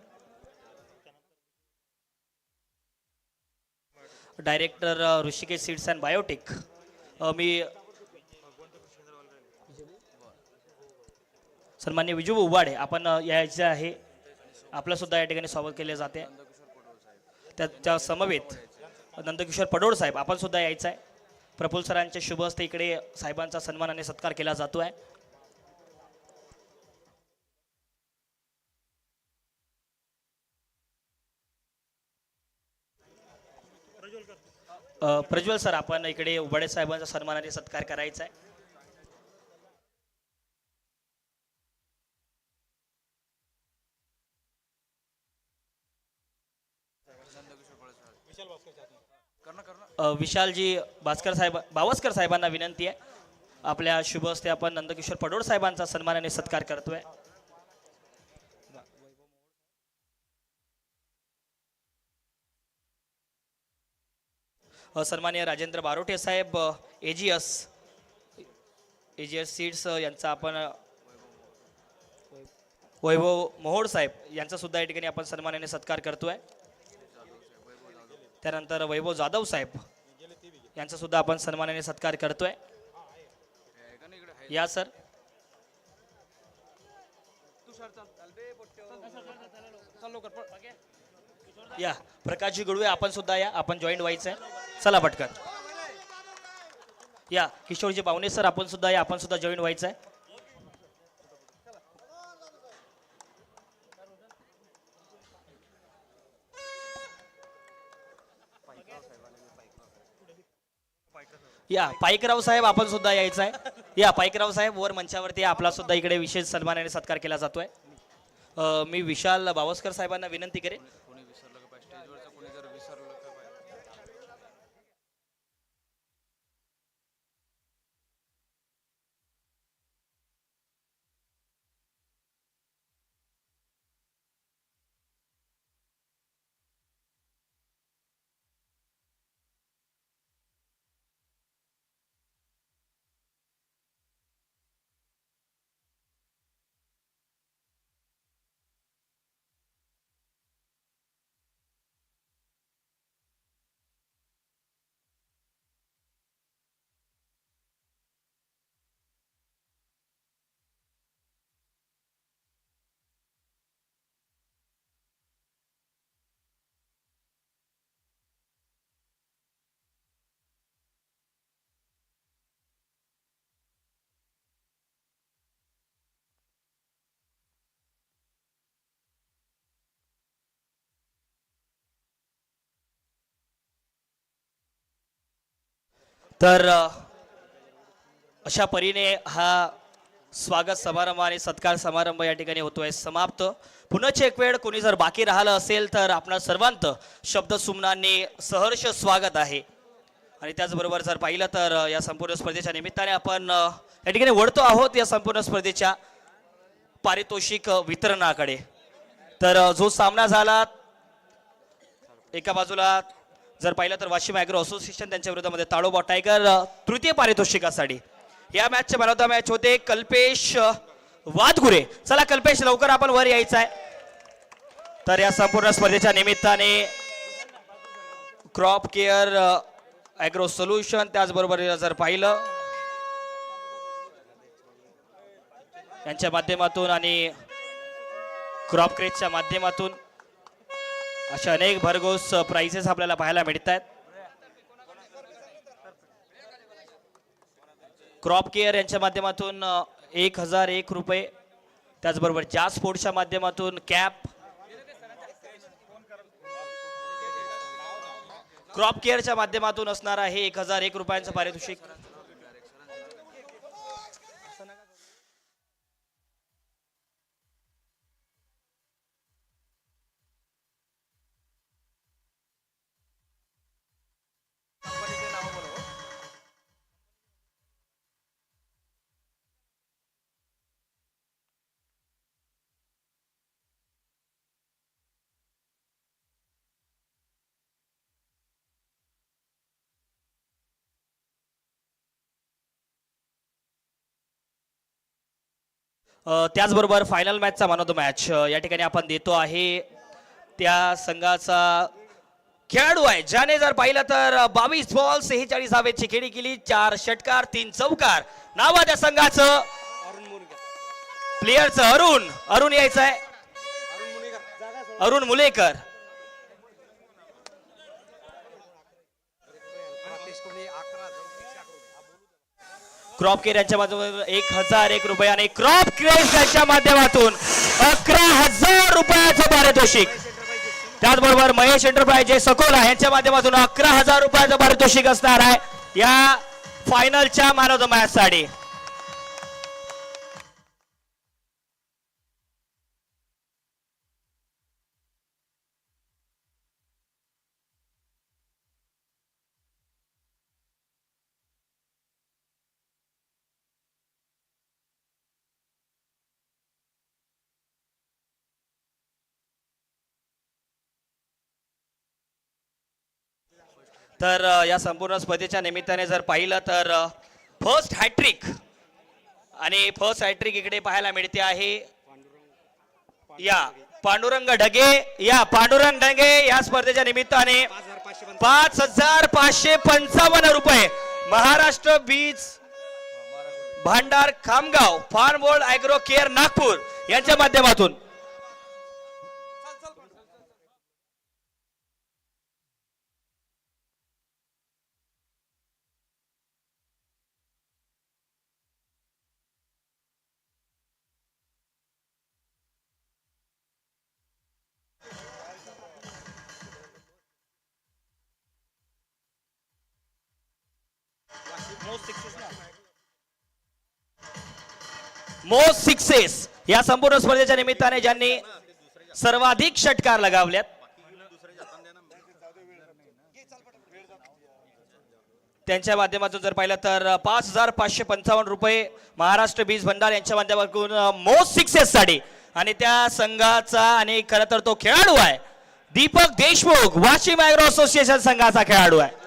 director Hrishikesh seeds and biotech मी सन्मान्य विजू उवाडे आपण यायचे आहे आपलं सुद्धा या ठिकाणी स्वागत केले जाते। त्याच्या समवेत नंदकिशोर पडोळ साहेब आपण सुद्धा यायचं आहे। प्रफुल्ल सरांच्या शुभ हस्ते इकडे साहेबांचा सन्मानाने सत्कार केला जातो आहे। प्रज्वल सर आपण इकडे उबाडे साहेबांचा सन्मानाने सत्कार करायचा आहे। विशालजी बावस्कर साहेबांना विनंती आहे आपल्या शुभ हस्ते आपण नंदकिशोर पडोळ साहेबांचा सन्मानाने सत्कार करतोय। सन्माननीय राजेंद्र बारोटे साहेब एजीएस सीड्स यांचा आपण वैभव मोहोड साहेब यांचा सुद्धा या ठिकाणी आपण सन्मानाने सत्कार करतोय। त्यानंतर वैभव जाधव साहेब यांचा सुद्धा आपण सन्मानाने सत्कार करतोय। या सर या प्रकाशजी गुडवे आपण सुद्धा या आपण जॉईंट व्हायचं आहे। चला पटकन या किशोरजी पावणे सर आपण सुद्धा या आपण सुद्धा जॉईंट व्हायचं आहे। या पाईकराव साहेब आपण सुद्धा यायचं आहे। या पाईकराव साहेब वर मंचावरती आपला सुद्धा इकडे विशेष सन्मानाने सत्कार केला जातोय। मी विशाल बावस्कर साहेबांना विनंती करेन तर अशा परीने हा स्वागत समारंभ आणि सत्कार समारंभ या ठिकाणी होतोय समाप्त। पुनःच एक वेळ कोणी जर बाकी राहिलं असेल तर आपणा सर्वांत शब्द सुमनांनी सहर्ष स्वागत आहे। आणि त्याचबरोबर जर पाहिलं तर या संपूर्ण स्पर्धेच्या निमित्ताने आपण या ठिकाणी वळतो आहोत या संपूर्ण स्पर्धेच्या पारितोषिक वितरणाकडे। तर जो सामना झाला एका बाजूला जर पाहिलं तर वाशिम ॲग्रो असोसिएशन त्यांच्या विरोधामध्ये ताडोबा टायगर तृतीय पारितोषिकासाठी या मॅचचे मॅन ऑफ द मॅच होते कल्पेश वादगुरे। चला कल्पेश लवकर आपण वर यायचं आहे। तर या संपूर्ण स्पर्धेच्या निमित्ताने क्रॉप केअर ॲग्रो सोल्युशन, त्याचबरोबर जर पाहिलं यांच्या माध्यमातून आणि क्रॉप क्रेजच्या माध्यमातून अशा अनेक भरघोस प्राइजेस आपल्याला पाहायला मिळत आहेत. क्रॉप केअर यांच्या माध्यमातून 1001 रुपये, त्याचबरोबर जा स्पोर्ट्सच्या माध्यमातून कॅप, क्रॉप केअरच्या माध्यमातून असणार आहे 1001 रुपयांचं पारितोषिक. त्याचबरोबर फायनल मॅचचा मॅन ऑफ द मॅच या ठिकाणी आपण देतो आहे त्या संघाचा खेळाडू आहे ज्याने जर पाहिलं तर 22 बॉल 46 धावेची खेळी केली, 4 षटकार 3 चौकार. नाव आहे त्या संघाचं, प्लेयरचं अरुण यायचं आहे, अरुण मुलेकर. क्रॉप केअर यांच्या माध्यमातून 1001 रुपये आणि क्रॉप क्रेज यांच्या माध्यमातून 11,000 रुपयाचं पारितोषिक. त्याचबरोबर महेश एंटरप्राइजेस अकोला यांच्या माध्यमातून 11,000 रुपयाचं पारितोषिक असणार आहे या फायनलच्या मॅन ऑफ द मॅच साठी. तर या संपूर्ण स्पर्धेच्या निमित्ताने जर पाहिलं तर फर्स्ट हॅट्रिक आणि फर्स्ट हॅट्रिक इकडे पाहायला मिळते आहे या पांडुरंग ढगे या स्पर्धेच्या निमित्ताने 5,555 रुपये Maharashtra Beej Bhandar Khamgaon Farm World Agro Care Nagpur यांच्या माध्यमातून. मोस्ट सिक्सेस या संपूर्ण स्पर्धेच्या निमित्ताने ज्यांनी सर्वाधिक षटकार लगावल्यात त्यांच्या माध्यमातून जर पाहिलं तर 5,555 रुपये महाराष्ट्र बीज भंडार यांच्या माध्यमातून मोस्ट सिक्सेस साठी. आणि त्या संघाचा आणि खरं तर तो खेळाडू आहे दीपक देशमुख, वाशिम ॲग्रो असोसिएशन संघाचा खेळाडू आहे.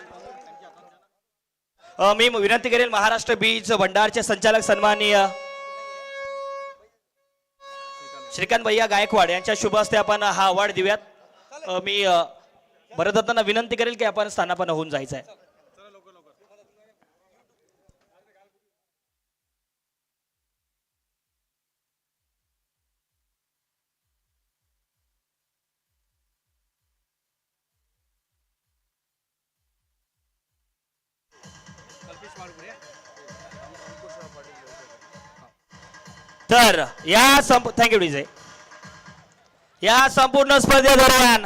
मी विनंती करेल महाराष्ट्र बीज भंडारचे संचालक सन्माननीय श्रीकांत भैया गायकवाड यांच्या शुभ हस्ते आपण हा अवॉर्ड देऊयात. मी भरतदादांना विनंती करेल की आपण स्थानापन्न होऊन जायचं आहे. तर थँक्यू डीजे. या संपूर्ण स्पर्धेदरम्यान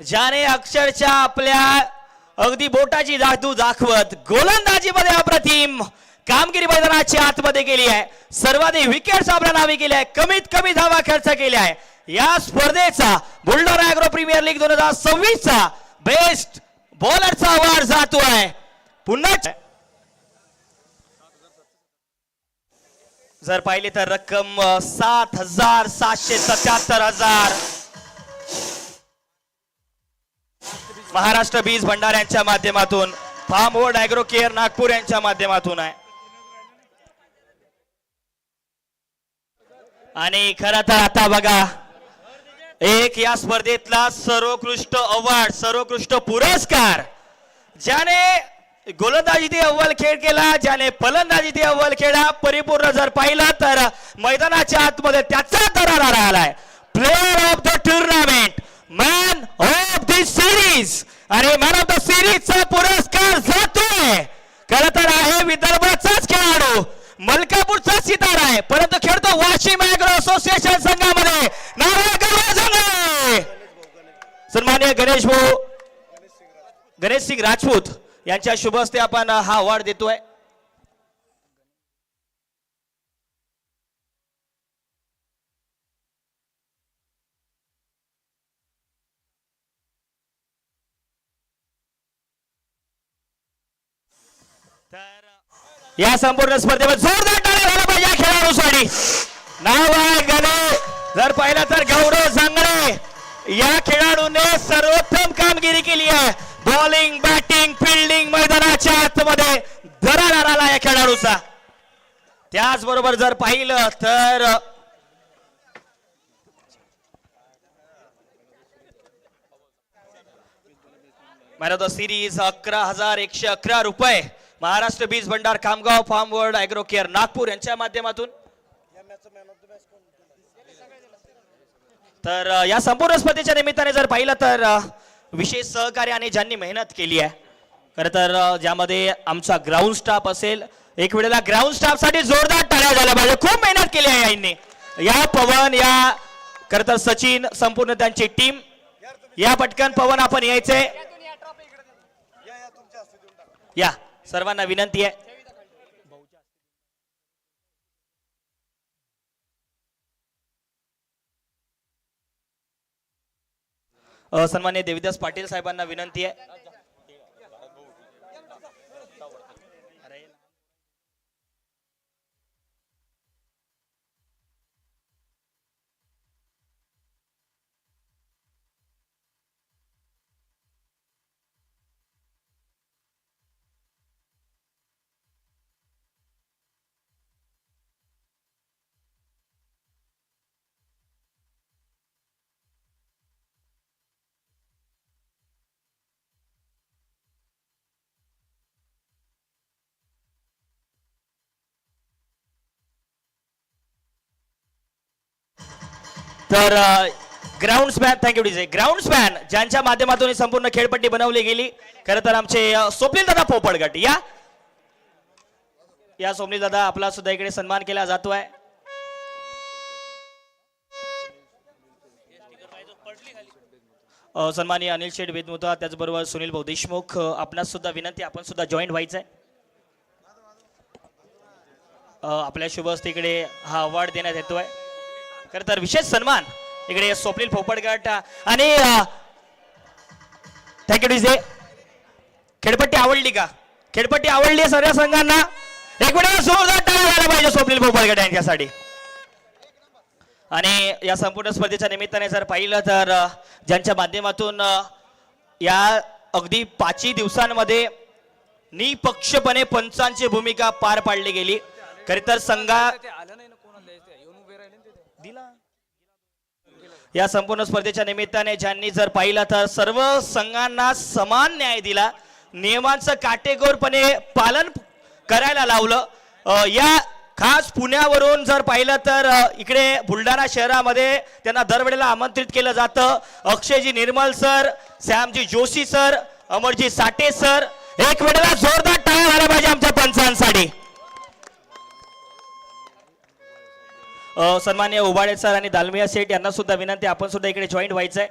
ज्याने अक्षरशः आपल्या अगदी बोटाची जादू दाखवत गोलंदाजीमध्ये अप्रतिम कामगिरी मैदानाची आतमध्ये केली आहे, सर्वाधिक विकेट्स आपल्या नावे केल्या आहे, कमीत कमी धावा खर्च केल्या आहे, या स्पर्धेचा बुलढाणा ॲग्रो प्रीमियर लीग 2026 चा बेस्ट बॉलरचा अवॉर्ड जातो आहे. पुन्हा जर पाहिले तर रक्कम 7,777,000 महाराष्ट्र बीज भंडार यांच्या माध्यमातून Farm World Agro Care Nagpur यांच्या माध्यमातून आहे. आणि खरं तर आता बघा एक या स्पर्धेतला सर्वोत्कृष्ट अवॉर्ड, सर्वोत्कृष्ट पुरस्कार ज्याने गोलंदाजीत अव्वल खेळ केला, ज्याने फलंदाजीत अव्वल खेळा, परिपूर्ण जर पाहिला तर मैदानाच्या आतमध्ये त्याचा दरारा राहिलाय. Player of the tournament, man of the series, आणि मॅन ऑफ द सिरीजचा पुरस्कार जातोय. खरं तर आहे विदर्भाचाच खेळाडू, मलकापूरचा सितारा आहे, परंतु खेळतो वाशिम ऍग्रो असोसिएशन संघामध्ये. सन्माननीय गणेश सिंग राजपूत यांच्या शुभ हस्ते आपण हा अवॉर्ड देतोय. या संपूर्ण स्पर्धेवर जोरदार टाळ्या झाल्या पाहिजे या खेळाडूसाठी. नाव आहे गणेश, जर पाहिलं तर गौरव सांगणे. या खेळाडूने सर्वोत्तम कामगिरी केली आहे. बॉलिंग, बॅटिंग, फिल्डिंग मैदानाच्या आतमध्ये दरार आला या खेळाडूचा. त्याचबरोबर जर पाहिलं तर मॅन ऑफ द सिरीज 11,111 रुपये Maharashtra Beej Bhandar Khamgaon Farm World Agro Care Nagpur यांच्या माध्यमातून. तर या संपूर्ण स्पर्धेच्या निमित्ताने जर पाहिलं तर विशेष सहकार्य आणि ज्यांनी मेहनत केली आहे, खरं तर ज्यामध्ये आमचा ग्राउंड स्टाफ असेल. एक वेळेला ग्राउंड स्टाफ साठी जोरदार टाळ्या झाल्या पाहिजे. खूप मेहनत केली आहे यांनी. या पवन, या खरं तर सचिन, संपूर्ण त्यांची टीम. या पटकन पवन आपण यायचे. या सर्वांना विनंती आहे. सन्माननीय देविदास पाटील साहेबांना विनंती आहे. तर ground span, thank you DJ. Ground span ज्यांच्या माध्यमातून ही संपूर्ण खेळपट्टी बनवली गेली, खरं तर आमचे स्वप्नील दादा पोपळगट. या स्वप्नील दादा, आपला सुद्धा इकडे सन्मान केला जातोय. सन्माननीय अनिल शेठ वेदमुता, त्याचबरोबर सुनील भाऊ देशमुख, आपणास सुद्धा विनंती, आपण सुद्धा जॉईंट व्हायचंय. आपल्या शुभ हस्ते इकडे हा अवॉर्ड देण्यात येतोय. खरं तर विशेष सन्मान इकडे स्वप्नील पोपटगट आणि थँक्यू डीजे. खेळपट्टी आवडली का? खेळपट्टी आवडली सर्व संघांना. एक वेळा जोरदार टाळ्या झाल्या पाहिजे स्वप्नील पोपटगट यांच्यासाठी. आणि या संपूर्ण स्पर्धेच्या निमित्ताने जर पाहिलं तर ज्यांच्या माध्यमातून या अगदी 5 दिवसांमध्ये निपक्षपणे पंचांची भूमिका पार पाडली गेली. खरं तर या संपूर्ण स्पर्धेच्या निमित्ताने ज्यांनी जर पाहिलं तर सर्व संघांना समान न्याय दिला, नियमांचं काटेकोरपणे पालन करायला लावलं. या खास पुण्यावरून जर पाहिलं तर इकडे बुलढाणा शहरामध्ये त्यांना दरवेळेला आमंत्रित केलं जातं. अक्षयजी निर्मल सर, श्यामजी जोशी सर, अमरजी साठे सर. एक वेळेला जोरदार टाळ्या झाल्या पाहिजे आमच्या पंचांसाठी. सन्माननीय उबाळे सर आणि दालमिया सेठ यांना सुद्धा विनंती, आपण सुद्धा इकडे जॉईंट व्हायचंय.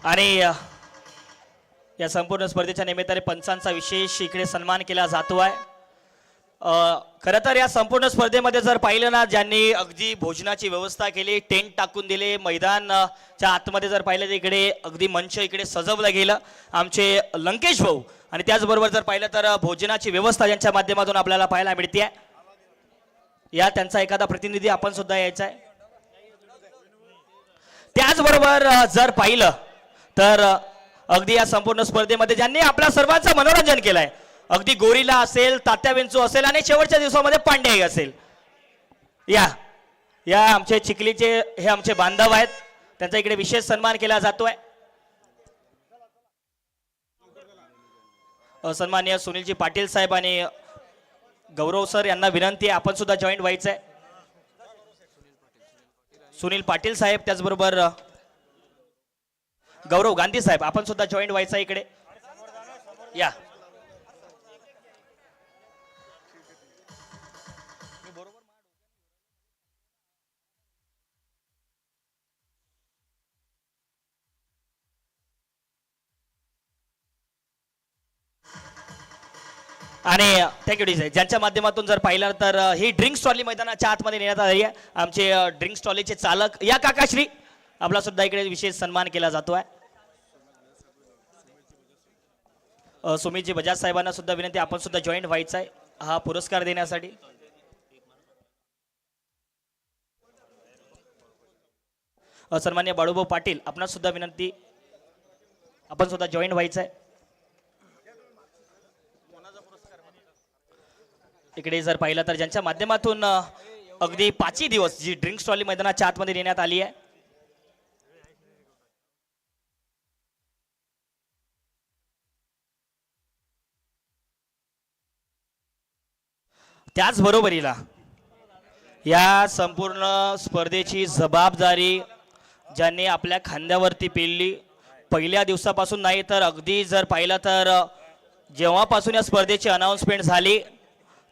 आणि या संपूर्ण स्पर्धेच्या निमित्ताने पंचांचा विशेष इकडे सन्मान केला जातो आहे. खरं तर या संपूर्ण स्पर्धेमध्ये जर पाहिलं ना, ज्यांनी अगदी भोजनाची व्यवस्था केली, टेंट टाकून दिले, मैदानच्या आतमध्ये जर पाहिलं तर इकडे अगदी मंच इकडे सजवलं गेलं आमचे लंकेश भाऊ, आणि त्याचबरोबर जर पाहिलं तर भोजनाची व्यवस्था ज्यांच्या माध्यमातून आपल्याला पाहायला मिळते. या त्यांचा एखादा प्रतिनिधी आपण सुद्धा यायचा आहे. त्याचबरोबर जर पाहिलं तर अगदी या संपूर्ण स्पर्धेमध्ये ज्यांनी आपल्या सर्वांचं मनोरंजन केलंय, अगदी गोरीला असेल, तात्या विंचू असेल आणि शेवटच्या दिवसामध्ये पांड्याही असेल, या आमचे चिखलीचे हे आमचे बांधव आहेत, त्यांचा इकडे विशेष सन्मान केला जातोय. सन्माननीय सुनीलजी पाटील साहेब आणि गौरव सर यांना विनंती आहे आपण सुद्धा जॉईंट व्हायचं आहे. सुनील पाटील साहेब, त्याचबरोबर गौरव गांधी साहेब, आपण सुद्धा जॉईंट व्हायचं आहे इकडे या. आणि थँक्यू डी साहेब, ज्यांच्या माध्यमातून जर पाहिलं तर ही ड्रिंक्स ट्रॉली मैदानाच्या आतमध्ये नेण्यात आली आहे. आमचे ड्रिंक्स ट्रॉलीचे चालक या काकाश्री, आपला सुद्धा इकडे विशेष सन्मान केला जातो आहे. सुमितजी बजाज साहेबांना सुद्धा विनंती आपण सुद्धा जॉईंट व्हायचं आहे हा पुरस्कार देण्यासाठी. सन्माननीय बाळूभाऊ पाटील, आपणास सुद्धा विनंती आपण सुद्धा जॉईंट व्हायचं आहे. इकडे जर पाहिलं तर ज्यांच्या माध्यमातून अगदी 5 दिवस जी ड्रिंक्स ट्रॉली मैदानाच्या आतमध्ये नेण्यात आली आहे, त्याचबरोबरीला या संपूर्ण स्पर्धेची जबाबदारी ज्यांनी आपल्या खांद्यावरती पेलली, पहिल्या दिवसापासून नाही तर अगदी जर पाहिलं तर जेव्हापासून या स्पर्धेची अनाउन्समेंट झाली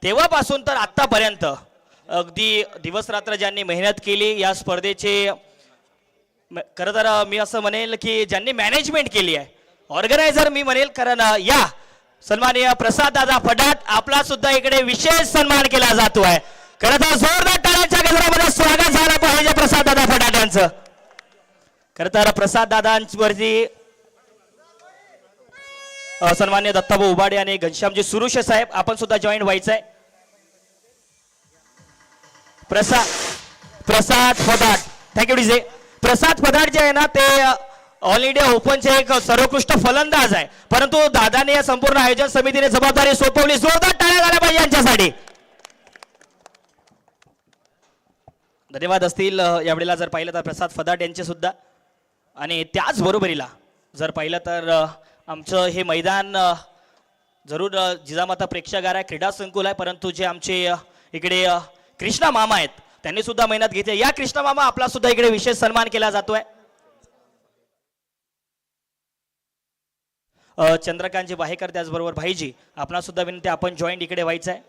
तेव्हापासून तर आत्तापर्यंत अगदी दिवस रात्र ज्यांनी मेहनत केली या स्पर्धेचे, खरं तर मी असं म्हणेल की ज्यांनी मॅनेजमेंट केली आहे, ऑर्गनायझर मी म्हणेल, कारण या सन्माननीय प्रसाद दादा फडाट, आपला सुद्धा इकडे विशेष सन्मान केला जातो आहे. खरं तर जोरदार टाळ्यांच्या गजरामध्ये स्वागत झालं पाहिजे प्रसाद दादा फडाट यांचं. खरं तर प्रसाद दादांवरती सन्मान्य दत्ताभाऊ उबाडे आणि घनश्यामजी सुरुशे साहेब, आपण सुद्धा जॉईंट व्हायचं आहे. प्रसाद फदाट, थँक्यू डीजे. प्रसाद फदाट जे आहे ना, ते ऑल इंडिया ओपनचे एक सर्वोत्कृष्ट फलंदाज आहे, परंतु दादाने या संपूर्ण आयोजन समितीने जबाबदारी सोपवली. जोरदार टाळ्या झाल्या पाहिजे यांच्यासाठी. धन्यवाद असतील यावेळेला जर पाहिलं तर प्रसाद फदाट यांचे सुद्धा. आणि त्याचबरोबरीला जर पाहिलं तर आमचं हे मैदान जरूर जिजामाता प्रेक्षागार क्रीडा संकुल आहे, परंतु जे आमचे इकडे कृष्णा मामा आहेत त्यांनी सुद्धा मेहनत घेतली. या कृष्णा मामा, आपला सुद्धा इकडे विशेष सन्मान केला जातोय. चंद्रकांतजी बाहेकर, त्याचबरोबर भाईजी, आपणा सुद्धा विनंती आपण जॉईंट इकडे व्हायचं आहे.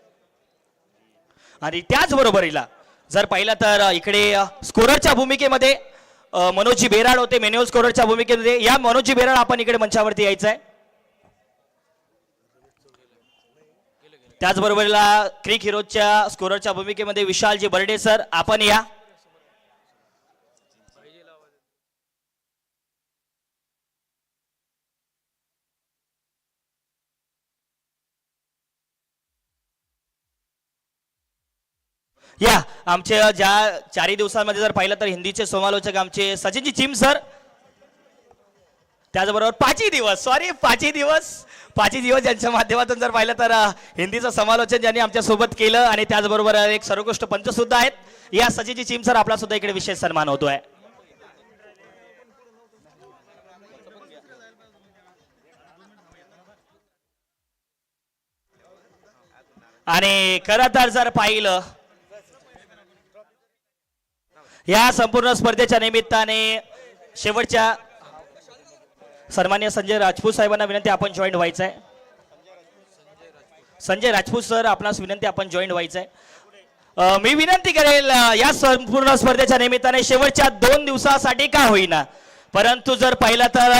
आणि त्याचबरोबरीला जर पाहिलं तर इकडे स्कोररच्या भूमिकेमध्ये मनोजी बेराड होते, मॅन्युअल स्कोररच्या भूमिकेमध्ये. या मनोजी बेराड, आपण इकडे मंचावरती यायचं आहे. त्याचबरोबरीला क्रिक हिरोजच्या स्कोररच्या भूमिकेमध्ये विशालजी बर्डे सर, आपण या. या आमचे ज्या 4 दिवसांमध्ये जर पाहिलं तर हिंदीचे समालोचक आमचे सचिनजी चिम सर, त्याचबरोबर 5 दिवस यांच्या माध्यमातून जर पाहिलं तर हिंदीचं समालोचन ज्यांनी आमच्या सोबत केलं, आणि त्याचबरोबर एक सर्वोत्कृष्ट पंच सुद्धा आहेत. या सचिनजी चिम सर, आपला सुद्धा इकडे विशेष सन्मान होतोय. आणि खरं तर जर पाहिलं या संपूर्ण स्पर्धेच्या निमित्ताने शेवटच्या सन्मान्य संजय राजपूत साहेबांना विनंती आपण जॉईंट व्हायचं आहे. संजय राजपूत सर, आपणास विनंती आपण जॉईंट व्हायचं आहे. मी विनंती करेल या संपूर्ण स्पर्धेच्या निमित्ताने शेवटच्या 2 दिवसासाठी का होईना, परंतु जर पाहिलं तर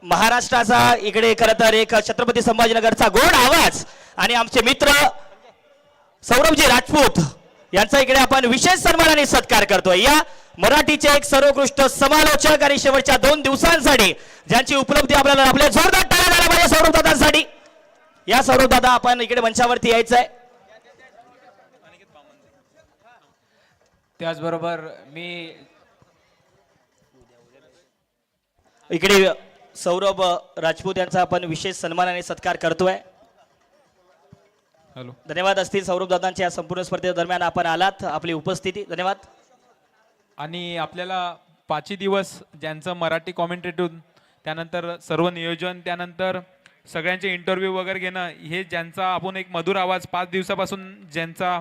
महाराष्ट्राचा इकडे खरं तर एक छत्रपती संभाजीनगरचा गोड आवाज आणि आमचे मित्र सौरभजी राजपूत यांचा इकडे आपण विशेष सन्मानाने सत्कार करतोय. या मराठीचे एक सर्वोत्कृष्ट समालोचक आणि शेवटच्या 2 दिवसांसाठी ज्यांची उपलब्धी आपल्याला आपल्या जोरदार टाळ्या झाल्या पाहिजे सौरभ दादांसाठी. या सौरभ दादा आपण इकडे मंचावरती यायचं आहे. त्याचबरोबर मी इकडे सौरभ राजपूत यांचा आपण विशेष सन्मानाने सत्कार करतोय. हॅलो धन्यवाद असतील सौरभ दादांच्या या संपूर्ण स्पर्धेदरम्यान आपण आलात, आपली उपस्थिती धन्यवाद. आणि आपल्याला 5 दिवस ज्यांचं मराठी कॉमेंटेटून त्यानंतर सर्व नियोजन त्यानंतर सगळ्यांचे इंटरव्ह्यू वगैरे घेणं हे ज्यांचा आपण एक मधुर आवाज 5 दिवसापासून ज्यांचा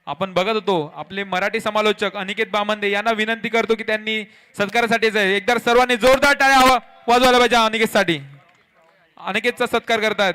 आपण बघत होतो आपले मराठी समालोचक अनिकेत बामंदे यांना विनंती करतो की त्यांनी सत्कारासाठीच आहे एकदा सर्वांनी जोरदार टाळ्या वाजवायला पाहिजे अनिकेतसाठी. अनिकेतचा सत्कार करतात.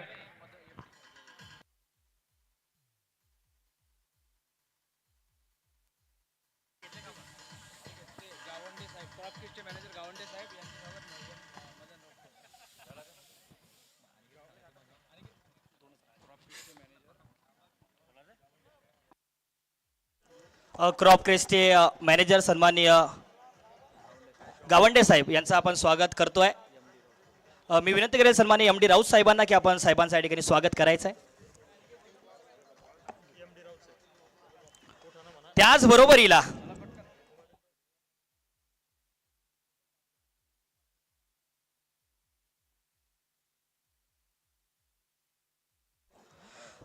क्रॉप क्रेस्टचे मॅनेजर सन्माननीय गावंडे साहेब यांचं आपण स्वागत करतोय. मी विनंती करेन सन्माननीय एम डी राऊत साहेबांना की आपण साहेबांचं या ठिकाणी स्वागत करायचं आहे. त्याचबरोबरीला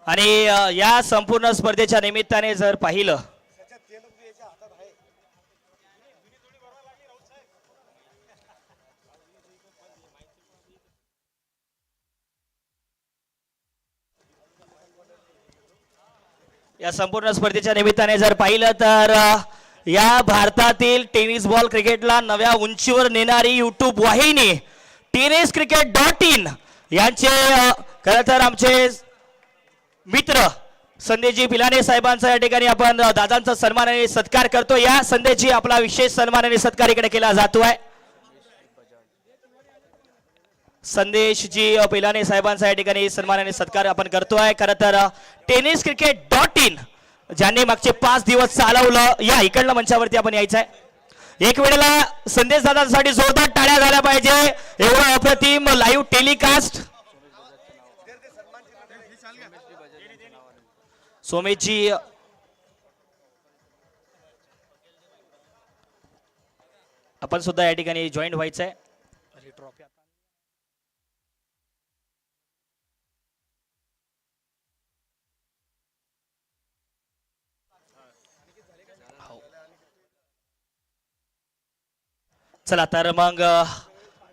आणि या संपूर्ण स्पर्धेच्या निमित्ताने जर पाहिलं या संपूर्ण स्पर्धेच्या निमित्ताने जर पाहिलं तर या भारतातील टेनिस बॉल क्रिकेटला नव्या उंचीवर नेणारी यूट्यूब वाहिनी tenniscricket.in यांचे खरं तर आमचे मित्र संदेशजी पिलाने साहेबांचा या ठिकाणी आपण दादांचा सन्मानाने सत्कार करतो. या संदेशजी आपला विशेष सन्मानाने सत्कार इकडे केला जातोय. संदेशजी पिलाने साहेबांचा या ठिकाणी सन्मानाने सत्कार आपण करतोय. खरं तर tenniscricket.in ज्यांनी मागचे 5 दिवस चालवलं या इकडल्या मंचावरती आपण यायचं आहे. एक वेळेला संदेश दादांसाठी जोरदार टाळ्या झाल्या पाहिजे. एवढं अप्रतिम लाईव्ह टेलिकास्ट सोमेशजी आपण सुद्धा या ठिकाणी जॉईन व्हायचं आहे. चला तर मग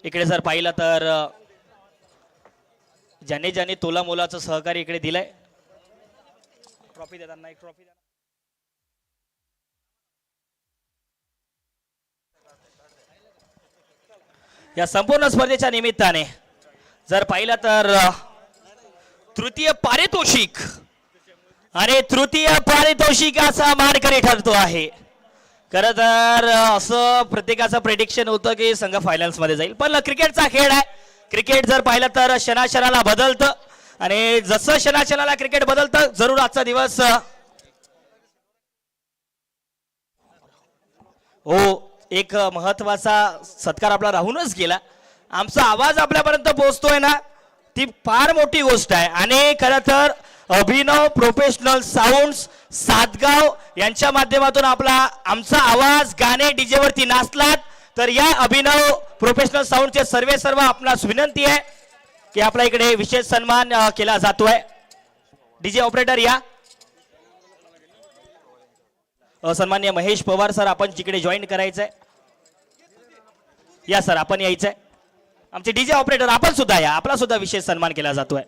इकडे जर पाहिलं तर ज्यांनी ज्यांनी तोला मोलाचं सहकार्य इकडे दिलंय ट्रॉफी देताना एक ट्रॉफी या संपूर्ण स्पर्धेच्या निमित्ताने जर पाहिलं तर तृतीय पारितोषिक आणि तृतीय पारितोषिकाचा मानकरी ठरतो आहे. खरं तर असं प्रत्येकाचं प्रेडिक्शन होतं की संघ फायनल्स मध्ये जाईल, पण क्रिकेटचा खेळ आहे. क्रिकेट जर पाहिलं तर क्षणाक्षणाला बदलतं आणि जसं क्षणाक्षणाला क्रिकेट बदलतं जरूर आजचा दिवस हो एक महत्वाचा सत्कार आपला राहूनच गेला. आमचा आवाज आपल्यापर्यंत पोहोचतोय ना ती फार मोठी गोष्ट आहे. आणि खरं तर अभिनव प्रोफेशनल साऊंड्स सातगाव यांच्या माध्यमातून आमचा आवाज गाणे डीजे वरती नाचलात तर या अभिनव प्रोफेशनल साऊंडचे सर्व आपणास विनंती आहे की आपल्या इकडे विशेष सन्मान केला जातोय. डीजे ऑपरेटर या सन्माननीय महेश पवार सर आपण जिकडे जॉईन करायचंय या सर आपण यायचंय. आमचे डीजे ऑपरेटर आपण सुद्धा या, आपला सुद्धा विशेष सन्मान केला जातोय.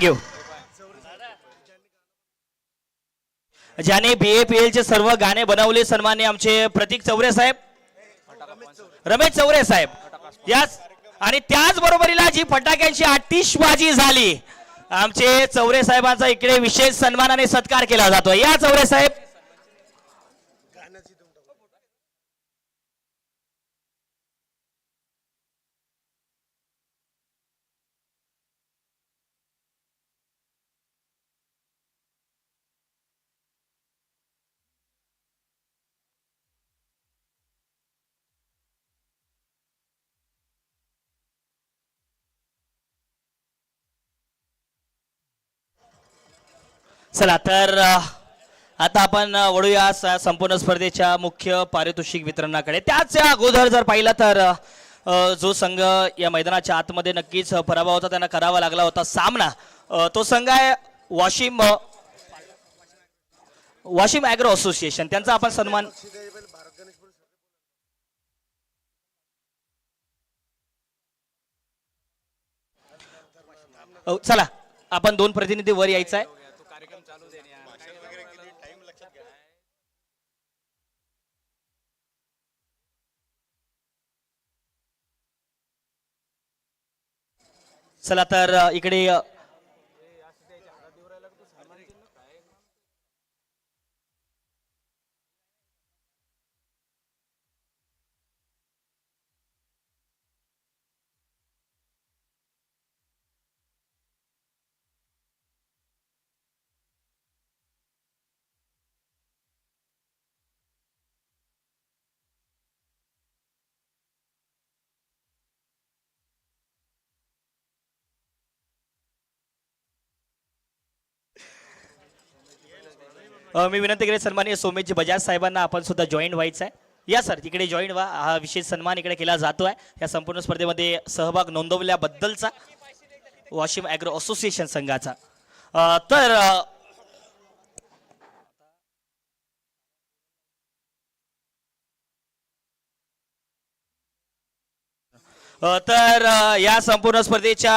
थँक्यू. ज्याने BAPL चे सर्व गाणे बनवले सन्माननीय आमचे प्रतीक चौरे साहेब, रमेश चौरे साहेब याच, आणि त्याच बरोबरीला जी फटाक्यांची आतिषबाजी झाली, आमचे चौरे साहेबांचा इकडे विशेष सन्मानाने सत्कार केला जातो. या चौरे साहेब. चला तर आता आपण वळूया संपूर्ण स्पर्धेच्या मुख्य पारितोषिक वितरणाकडे. त्याच अगोदर जर पाहिलं तर जो संघ या मैदानाच्या आतमध्ये नक्कीच पराभवाचा त्यांना करावा लागला होता सामना, तो संघ आहे वाशिम ॲग्रो असोसिएशन. त्यांचा आपण सन्मान. चला आपण दोन प्रतिनिधी वर यायचं आहे. चला तर इकडे मी विनंती करेन सन्माननीय सोमेशजी बजाज साहेबांना आपण सुद्धा जॉईन व्हायचं आहे. या सर तिकडे जॉईन व्हा. हा विशेष सन्मान इकडे केला जातोय या संपूर्ण स्पर्धेमध्ये सहभाग नोंदवल्याबद्दलचा वाशिम ॲग्रो असोसिएशन संघाचा. तर या संपूर्ण स्पर्धेच्या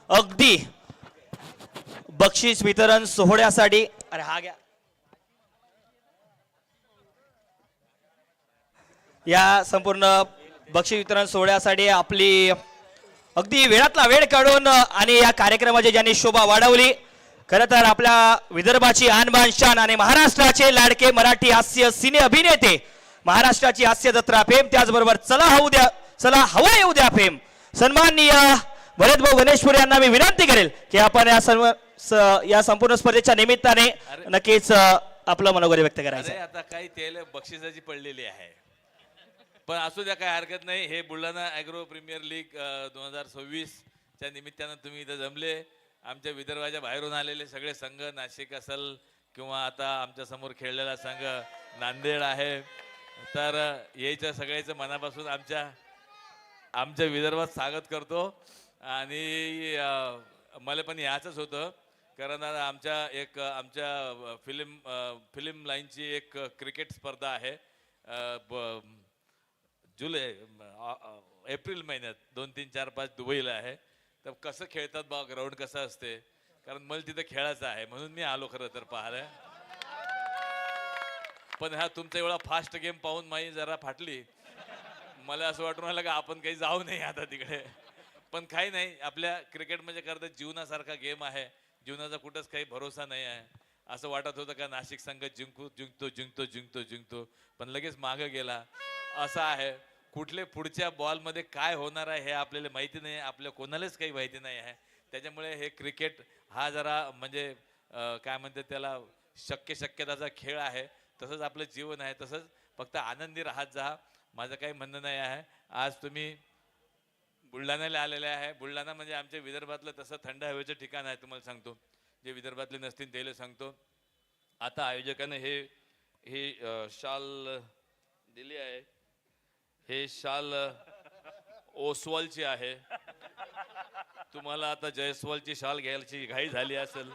अगदी बक्षीस वितरण सोहळ्यासाठी, अरे हा घ्या, या संपूर्ण बक्षीस वितरण सोहळ्यासाठी आपली अगदी वेळातला वेळ काढून आणि या कार्यक्रमाची ज्यांनी शोभा वाढवली, खरं तर आपल्या विदर्भाची आणबाण शान आणि महाराष्ट्राचे लाडके मराठी हास्य सिने अभिनेते, महाराष्ट्राची हास्य जत्रा फेम, त्याचबरोबर चला होऊ द्या, चला हवा येऊ द्या फेम, सन्माननीय भरतभाऊ गणेशपुरे यांना मी विनंती करेल की आपण या संपूर्ण स्पर्धेच्या निमित्ताने नक्कीच आपलं मनोगत व्यक्त करायचं. आता काही तेल बक्षिसाची पडलेली आहे, पण असू द्या, काय हरकत नाही. हे बुलढाणा ॲग्रो प्रीमियर लीग 2026 च्या निमित्तानं तुम्ही इथं जमले. आमच्या विदर्भाच्या बाहेरून आलेले सगळे संघ, नाशिक असेल किंवा आता आमच्या समोर खेळलेला संघ नांदेड आहे, तर यायचं सगळ्याचं मनापासून आमच्या विदर्भात स्वागत करतो. आणि मला पण यायचंच होतं, कारण आमच्या फिल्म लाईनची एक क्रिकेट स्पर्धा आहे एप्रिल महिन्यात 2, 3, 4, 5 दुबईला आहे. तर कसं खेळतात बा, ग्राउंड कसं असते, कारण मला तिथं खेळायचं आहे म्हणून मी आलो खरं तर पाहायला. पण हा तुमचा एवढा फास्ट गेम पाहून माझी जरा फाटली. मला असं वाटून राहिलं का आपण काही जाऊ नये आता तिकडे. पण काही नाही, आपल्या क्रिकेट म्हणजे करता जीवनासारखा गेम आहे, जीवनाचा कुठंच काही भरोसा नाही आहे. असं वाटत होतं का नाशिक संघ जिंकतो, पण लगेच मागं गेला. असं आहे, कुठले पुढच्या बॉलमध्ये काय होणार आहे हे आपल्याला माहिती नाही, आपल्या कोणालाच काही माहिती नाही आहे. त्याच्यामुळे हे क्रिकेट हा जरा म्हणजे काय म्हणतात त्याला शक्यताचा खेळ आहे. तसंच आपलं जीवन आहे, तसंच फक्त आनंदी राहत जा, माझं काही म्हणणं नाही आहे. आज तुम्ही बुलढाण्याला आलेले आहे. बुलढाणा म्हणजे आमच्या विदर्भातलं तसं थंड हवेचं ठिकाण आहे. तुम्हाला सांगतो, जे विदर्भातले नसतील त्याला सांगतो. आता आयोजकाने हे शाल दिली आहे, हे शाल ओसवालची आहे. तुम्हाला आता जयस्वालची शाल घ्यायची घाई झाली असेल.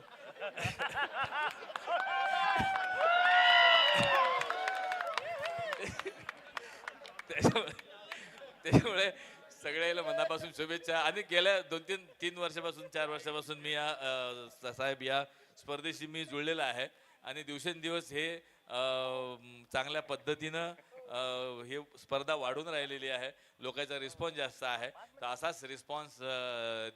त्याच्यामुळे सगळ्याला मनापासून शुभेच्छा. आणि गेल्या 2-3 वर्षापासून 4 वर्षापासून मी साहेब या स्पर्धेशी मी जुळलेला आहे आणि दिवसेंदिवस हे चांगल्या पद्धतीनं हे स्पर्धा वाढून राहिलेली आहे. लोकांचा रिस्पॉन्स जास्त आहे. तर असाच रिस्पॉन्स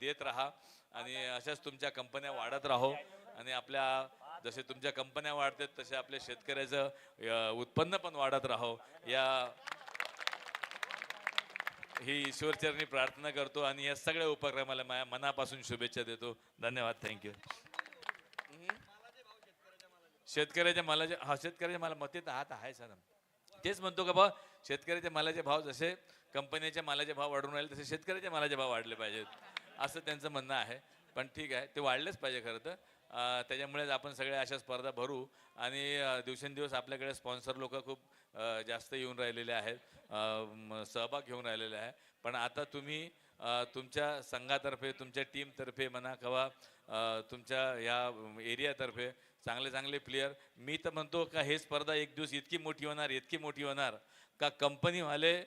देत राहा आणि अशाच तुमच्या कंपन्या वाढत राहो आणि आपल्या जसे तुमच्या कंपन्या वाढतात तसे आपल्या शेतकऱ्याचं उत्पन्न पण वाढत राहो या ही ईश्वरचरणी प्रार्थना करतो आणि या सगळ्या उपक्रमाला माझ्या मनापासून शुभेच्छा देतो. धन्यवाद. थँक्यू. शेतकऱ्याच्या माला मते तर हात आहे सर. तेच म्हणतो का बा शेतकऱ्याच्या मालाचे भाव जसे कंपनीच्या मालाचे भाव वाढून राहिले तसे शेतकऱ्याच्या मालाचे भाव वाढले पाहिजेत असं त्यांचं म्हणणं आहे. पण ठीक आहे, ते वाढलेच पाहिजे खरं तर. त्याच्यामुळेच आपण सगळ्या अशा स्पर्धा भरू आणि दिवसेंदिवस आपल्याकडे स्पॉन्सर लोक खूप जास्त येऊन राहिलेले आहेत, सहभाग घेऊन राहिलेले आहे. पण आता तुम्ही तुमच्या संघातर्फे तुमच्या टीमतर्फे म्हणा किंवा तुमच्या या एरियातर्फे चांगले चांगले प्लेयर, मी तर म्हणतो का हे स्पर्धा एक दिवस इतकी मोठी होणार का कंपनीवाले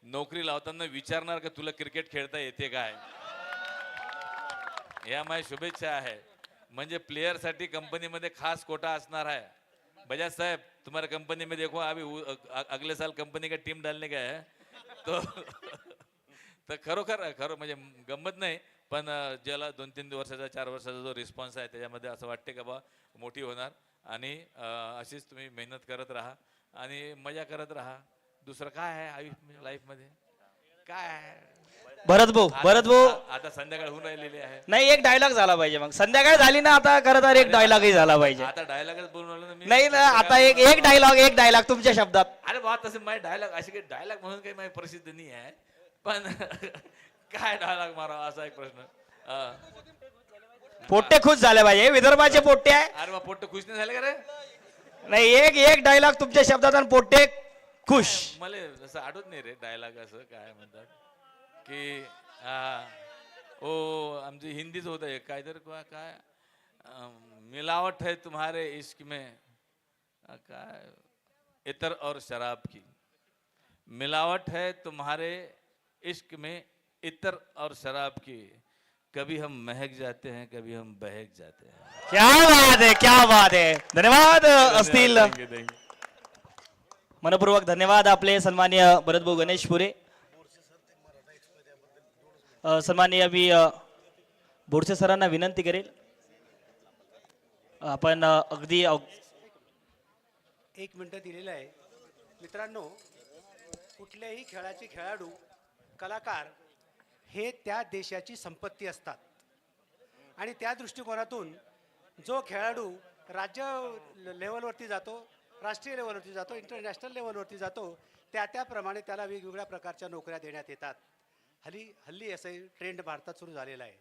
नोकरी लावताना विचारणार का तुला क्रिकेट खेळता येते काय. या माझी शुभेच्छा आहे. म्हणजे प्लेयरसाठी कंपनीमध्ये खास कोटा असणार आहे. बजाज साहब तुम्हारे कंपनी में देखो अभी अगले साल कंपनी का टीम डालने का है तर खरोखर म्हणजे गंमत नाही पण ज्याला 2-3 वर्षाचा 4 वर्षाचा जो रिस्पॉन्स आहे त्याच्यामध्ये असं वाटते का बा मोठी होणार आणि अशीच तुम्ही मेहनत करत राहा आणि मजा करत राहा. दुसरं काय आहे आयुष्य लाईफमध्ये काय आहे. भरत भाऊ आता संध्याकाळ होऊन राहिलेली आहे. नाही, एक डायलॉग झाला पाहिजे. मग संध्याकाळ झाली ना आता खरं तर एक डायलॉगही झाला पाहिजे. आता डायलॉगच बोलून आलो ना मी. नाही ना, आता एक डायलॉग तुमच्या शब्दात. अरे बा तसे माझे डायलॉग असे काही डायलॉग म्हणून काही माझी प्रसिद्ध नाही आहे पण काय डायलॉग मारा असा एक प्रश्न. पोट्टे खुश झाले पाहिजे. विदर्भाचे पोट्टे आहे. अरे बा पोट्ट खुश नाही झाले का रे. नाही, एक डायलॉग तुमच्या शब्दात आणि पोट्टे खुश. मला असं आठवत नाही रे डायलॉग असं काय म्हणतात की ओ आमची हिंदीच होत आहे काहीतरी काय मिलावट है तुम्हारे इश्क में काय इतर और शराब की मिलावट है तुम्हारे इश्क में इतर और शराब की कभी हम महक जाते हैं कभी हम बहक जाते हैं. क्या बात है. धन्यवाद असतील. मनपूर्वक धन्यवाद आपले सन्माननीय भरतभाऊ गणेशपुरे. सन्माननीय मी बोरसे सरांना विनंती करेल आपण अगदी 1 मिनिट दिलेलं आहे. मित्रांनो, कुठल्याही खेळाचे खेळाडू कलाकार हे त्या देशाची संपत्ती असतात आणि त्या दृष्टिकोनातून जो खेळाडू राज्य लेवलवरती जातो, राष्ट्रीय लेवलवरती जातो, इंटरनॅशनल लेवलवरती जातो, त्याप्रमाणे त्याला वेगवेगळ्या प्रकारच्या नोकऱ्या देण्यात येतात. हल्ली असं ट्रेंड भारतात सुरू झालेला आहे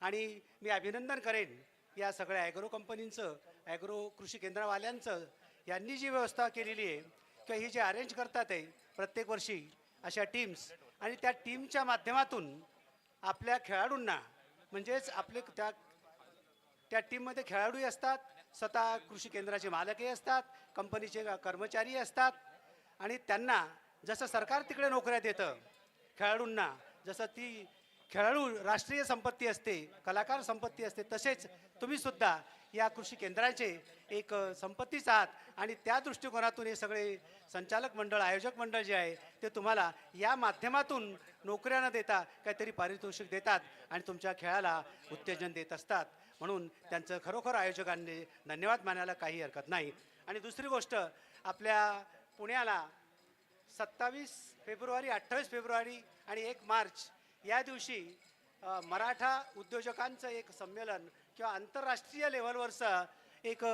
आणि मी अभिनंदन करेन या सगळ्या ॲग्रो कंपनींचं, ॲग्रो कृषी केंद्रवाल्यांचं. यांनी जी व्यवस्था केलेली आहे किंवा ही जे अरेंज करतात आहे प्रत्येक वर्षी अशा टीम्स आणि त्या टीमच्या माध्यमातून आपल्या खेळाडूंना म्हणजेच आपले त्या टीममध्ये खेळाडूही असतात, स्वतः कृषी केंद्राचे मालकही असतात, कंपनीचे कर्मचारी असतात आणि त्यांना जसं सरकार तिकडे नोकऱ्या देतं खेळाडूंना, जसं ती खेळाडू राष्ट्रीय संपत्ती असते, कलाकार संपत्ती असते, तसेच तुम्ही सुद्धा या कृषी केंद्राचे एक संपत्तीच आहात आणि त्या दृष्टिकोनातून हे सगळे संचालक मंडळ, आयोजक मंडळ जे आहे ते तुम्हाला या माध्यमातून नोकऱ्या न देता काहीतरी पारितोषिक देतात आणि तुमच्या खेळाला उत्तेजन देत असतात. म्हणून त्यांचं खरोखर आयोजकांनी धन्यवाद मानायला काही हरकत नाही. आणि दुसरी गोष्ट, आपल्या पुण्याला 27 फेब्रुवारी, 28 फेब्रुवारी आणि 1 मार्च या दिवशी मराठा उद्योजकांचं एक संमेलन किंवा आंतरराष्ट्रीय लेव्हलवरचं एक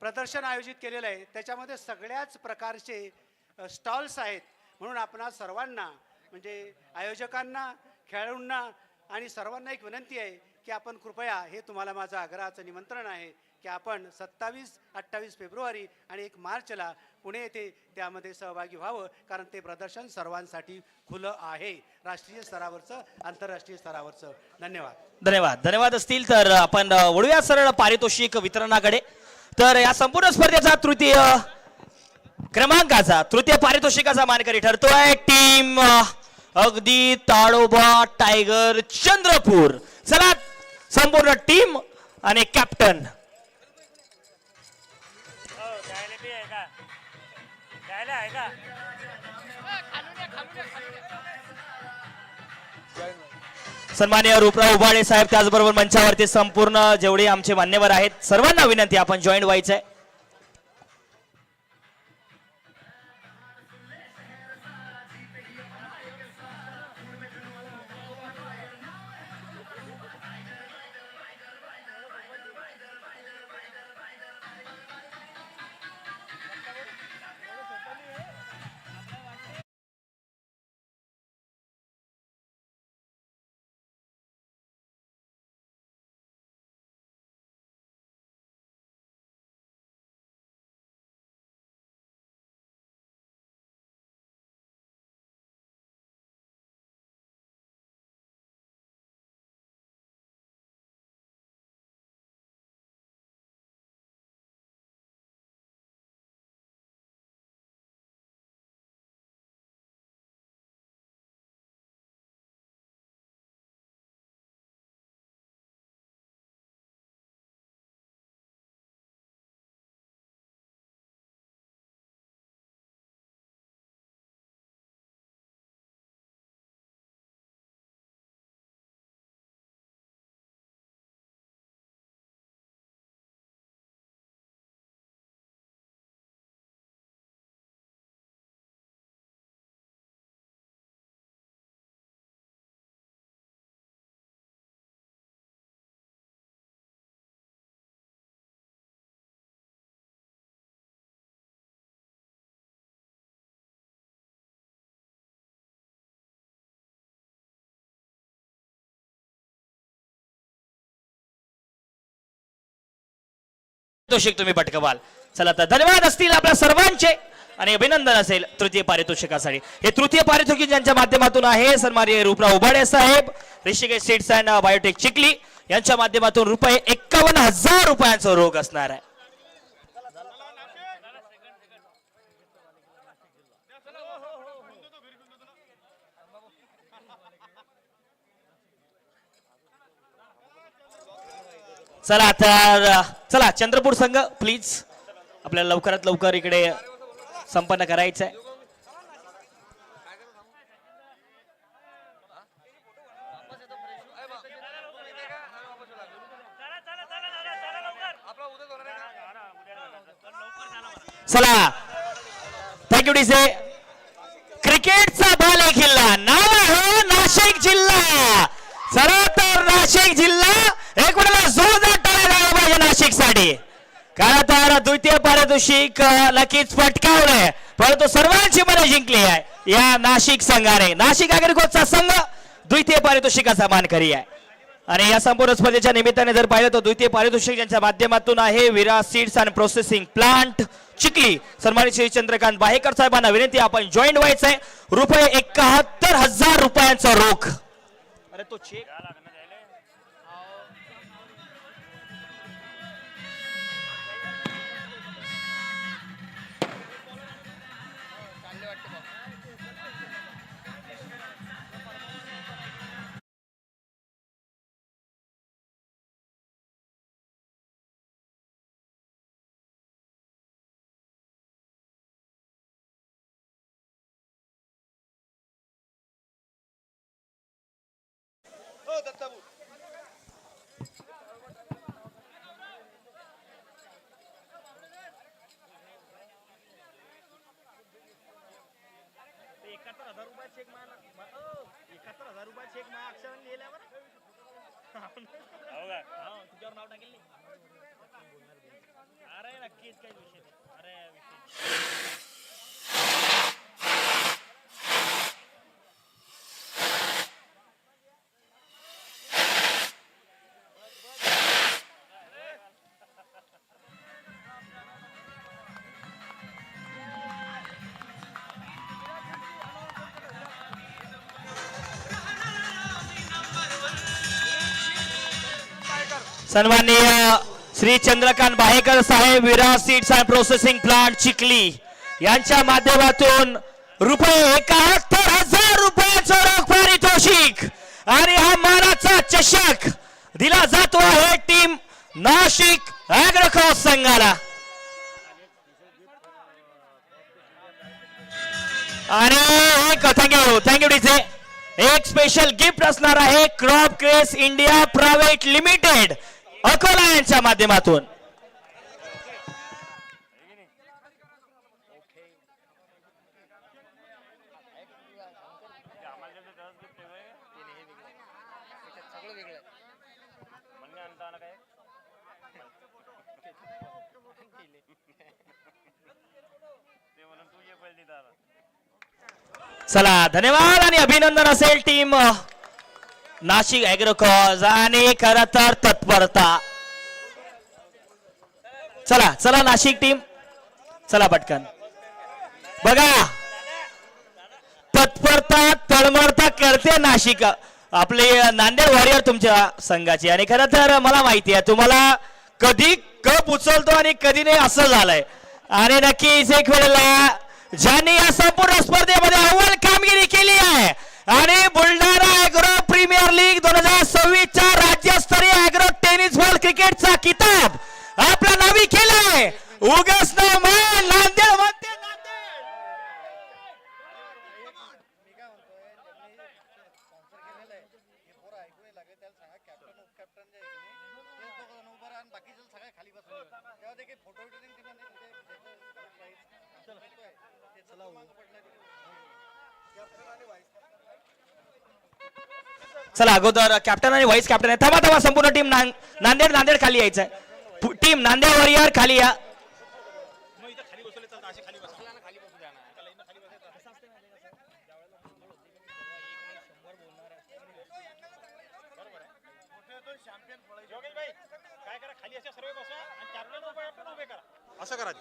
प्रदर्शन आयोजित केलेलं आहे. त्याच्यामध्ये सगळ्याच प्रकारचे स्टॉल्स आहेत. म्हणून आपणा सर्वांना म्हणजे आयोजकांना, खेळाडूंना आणि सर्वांना एक विनंती आहे की आपण कृपया, हे तुम्हाला माझं आग्रहाचं निमंत्रण आहे की आपण 27, 28 फेब्रुवारी आणि 1 मार्चला पुणे येथे त्यामध्ये सहभागी व्हावं, कारण ते प्रदर्शन सर्वांसाठी खुलं आहे, राष्ट्रीय स्तरावरचं, आंतरराष्ट्रीय स्तरावरचं. धन्यवाद असतील तर आपण वळूया सरळ पारितोषिक वितरणाकडे. तर या संपूर्ण स्पर्धेचा तृतीय पारितोषिकाचा मानकरी ठरतोय टीम अगदी ताडोबा टायगर चंद्रपूर. चला संपूर्ण टीम आणि कॅप्टन. सन्माननीय रूपराव उबाळे साहेब, त्याचबरोबर मंचावरती संपूर्ण जेवढे आमचे मान्यवर आहेत सर्वांना विनंती आपण जॉईन व्हायचंय. पारितोषिक तुम्ही पटकवाल. चला तर धन्यवाद असतील आपल्या सर्वांचे आणि अभिनंदन असेल तृतीय पारितोषिकासाठी. हे तृतीय पारितोषिक ज्यांच्या माध्यमातून आहे सन्माननीय Rooprao Ubale saheb, Hrishikesh seeds and biotech Chikhli यांच्या माध्यमातून रुपये 51,000 रुपयांचा रोख असणार आहे. चला तर चला चंद्रपूर संघ प्लीज, आपल्याला लवकरात लवकर इकडे संपन्न करायचं आहे. चला थँक्यू डीजे. क्रिकेटचा बाले किल्ला, नाव आहे नाशिक जिल्हा. चला तर नाशिक जिल्हा एक वेळेला जोरदार टाळ्या द्यायला पाहिजे नाशिकसाठी. कारण तर द्वितीय पारितोषिक नक्कीच पटकावलंय, परंतु सर्वांची मने जिंकली आहे या नाशिक संघाने. नाशिक अॅग्रिकोटचा संघ द्वितीय पारितोषिकाचा मानकरी आहे. आणि या संपूर्ण स्पर्धेच्या निमित्ताने जर पाहिलं तर द्वितीय पारितोषिक ज्यांच्या माध्यमातून आहे Viraj seeds and processing plant Chikhli, सन्मानित श्री चंद्रकांत बाहेकर साहेबांना विनंती आपण जॉईन व्हायचंय. रुपये 71,000 रुपयांचा रोख. अरे तो चेक सन्माननीय Shri Chandrakant Bahekar saheb Viraj seeds and processing plant Chikhli यांच्या माध्यमातून रुपये 71,000 रुपयांचा लाखाचं रोख पारितोषिक आणि हा मानाचा चषक दिला जातो आहे टीम नाशिक ॲग्रोक्रॉस संघाला. आणि एक थँक्यू डीजे. एक स्पेशल गिफ्ट असणार आहे क्रॉप क्रेस इंडिया प्रायव्हेट लिमिटेड अकोला यांच्या माध्यमातून. चला धन्यवाद आणि अभिनंदन असेल टीम नाशिक ॲग्रोक्रॉस आणि खरं तर तत्परता. चला चला नाशिक टीम चला पटकन बघा तत्परता तळमळता करते नाशिक आपले नांदेड वॉरियर तुमच्या संघाची. आणि खरं तर मला माहिती आहे तुम्हाला कधी कप उचलतो आणि कधी नाही असं झालंय. आणि नक्कीच एक वेळेला ज्यांनी या संपूर्ण स्पर्धेमध्ये अव्वल कामगिरी केली आहे आणि बुलढाणा ॲग्रो प्रीमियर लीग 2026च्या राज्यस्तरीय ॲग्रो टेनिस बॉल क्रिकेटचा किताब आपल्या नावी केलाय उगस नांदेड मध्ये. चला अगोदर कॅप्टन आणि व्हाईस कॅप्टन आहे. थांबा संपूर्ण टीम नांदेड खाली यायचं आहे. टीम नांदेड वॉरियर खाली या.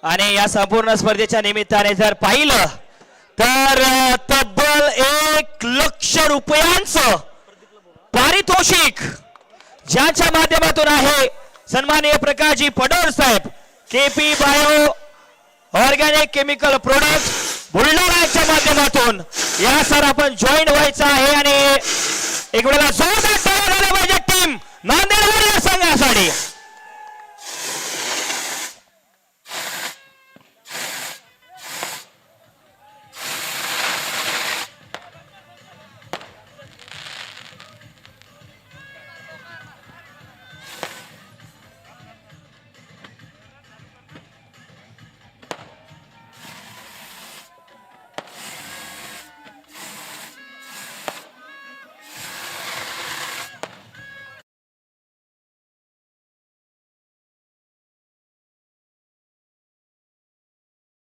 आणि या संपूर्ण स्पर्धेच्या निमित्ताने जर पाहिलं तर तब्बल 1 लाख रुपयांचं पारितोषिक ज्याच्या माध्यमातून आहे सन्माननीय Prakashji Padol saheb KP bio organic chemical product बुलढाण्याच्या माध्यमातून या सर आपण जॉईन व्हायचं आहे. आणि एक वेळेला जोरदार टाळ्या झाल्या पाहिजे टीम नांदेड वॉरियर संघासाठी.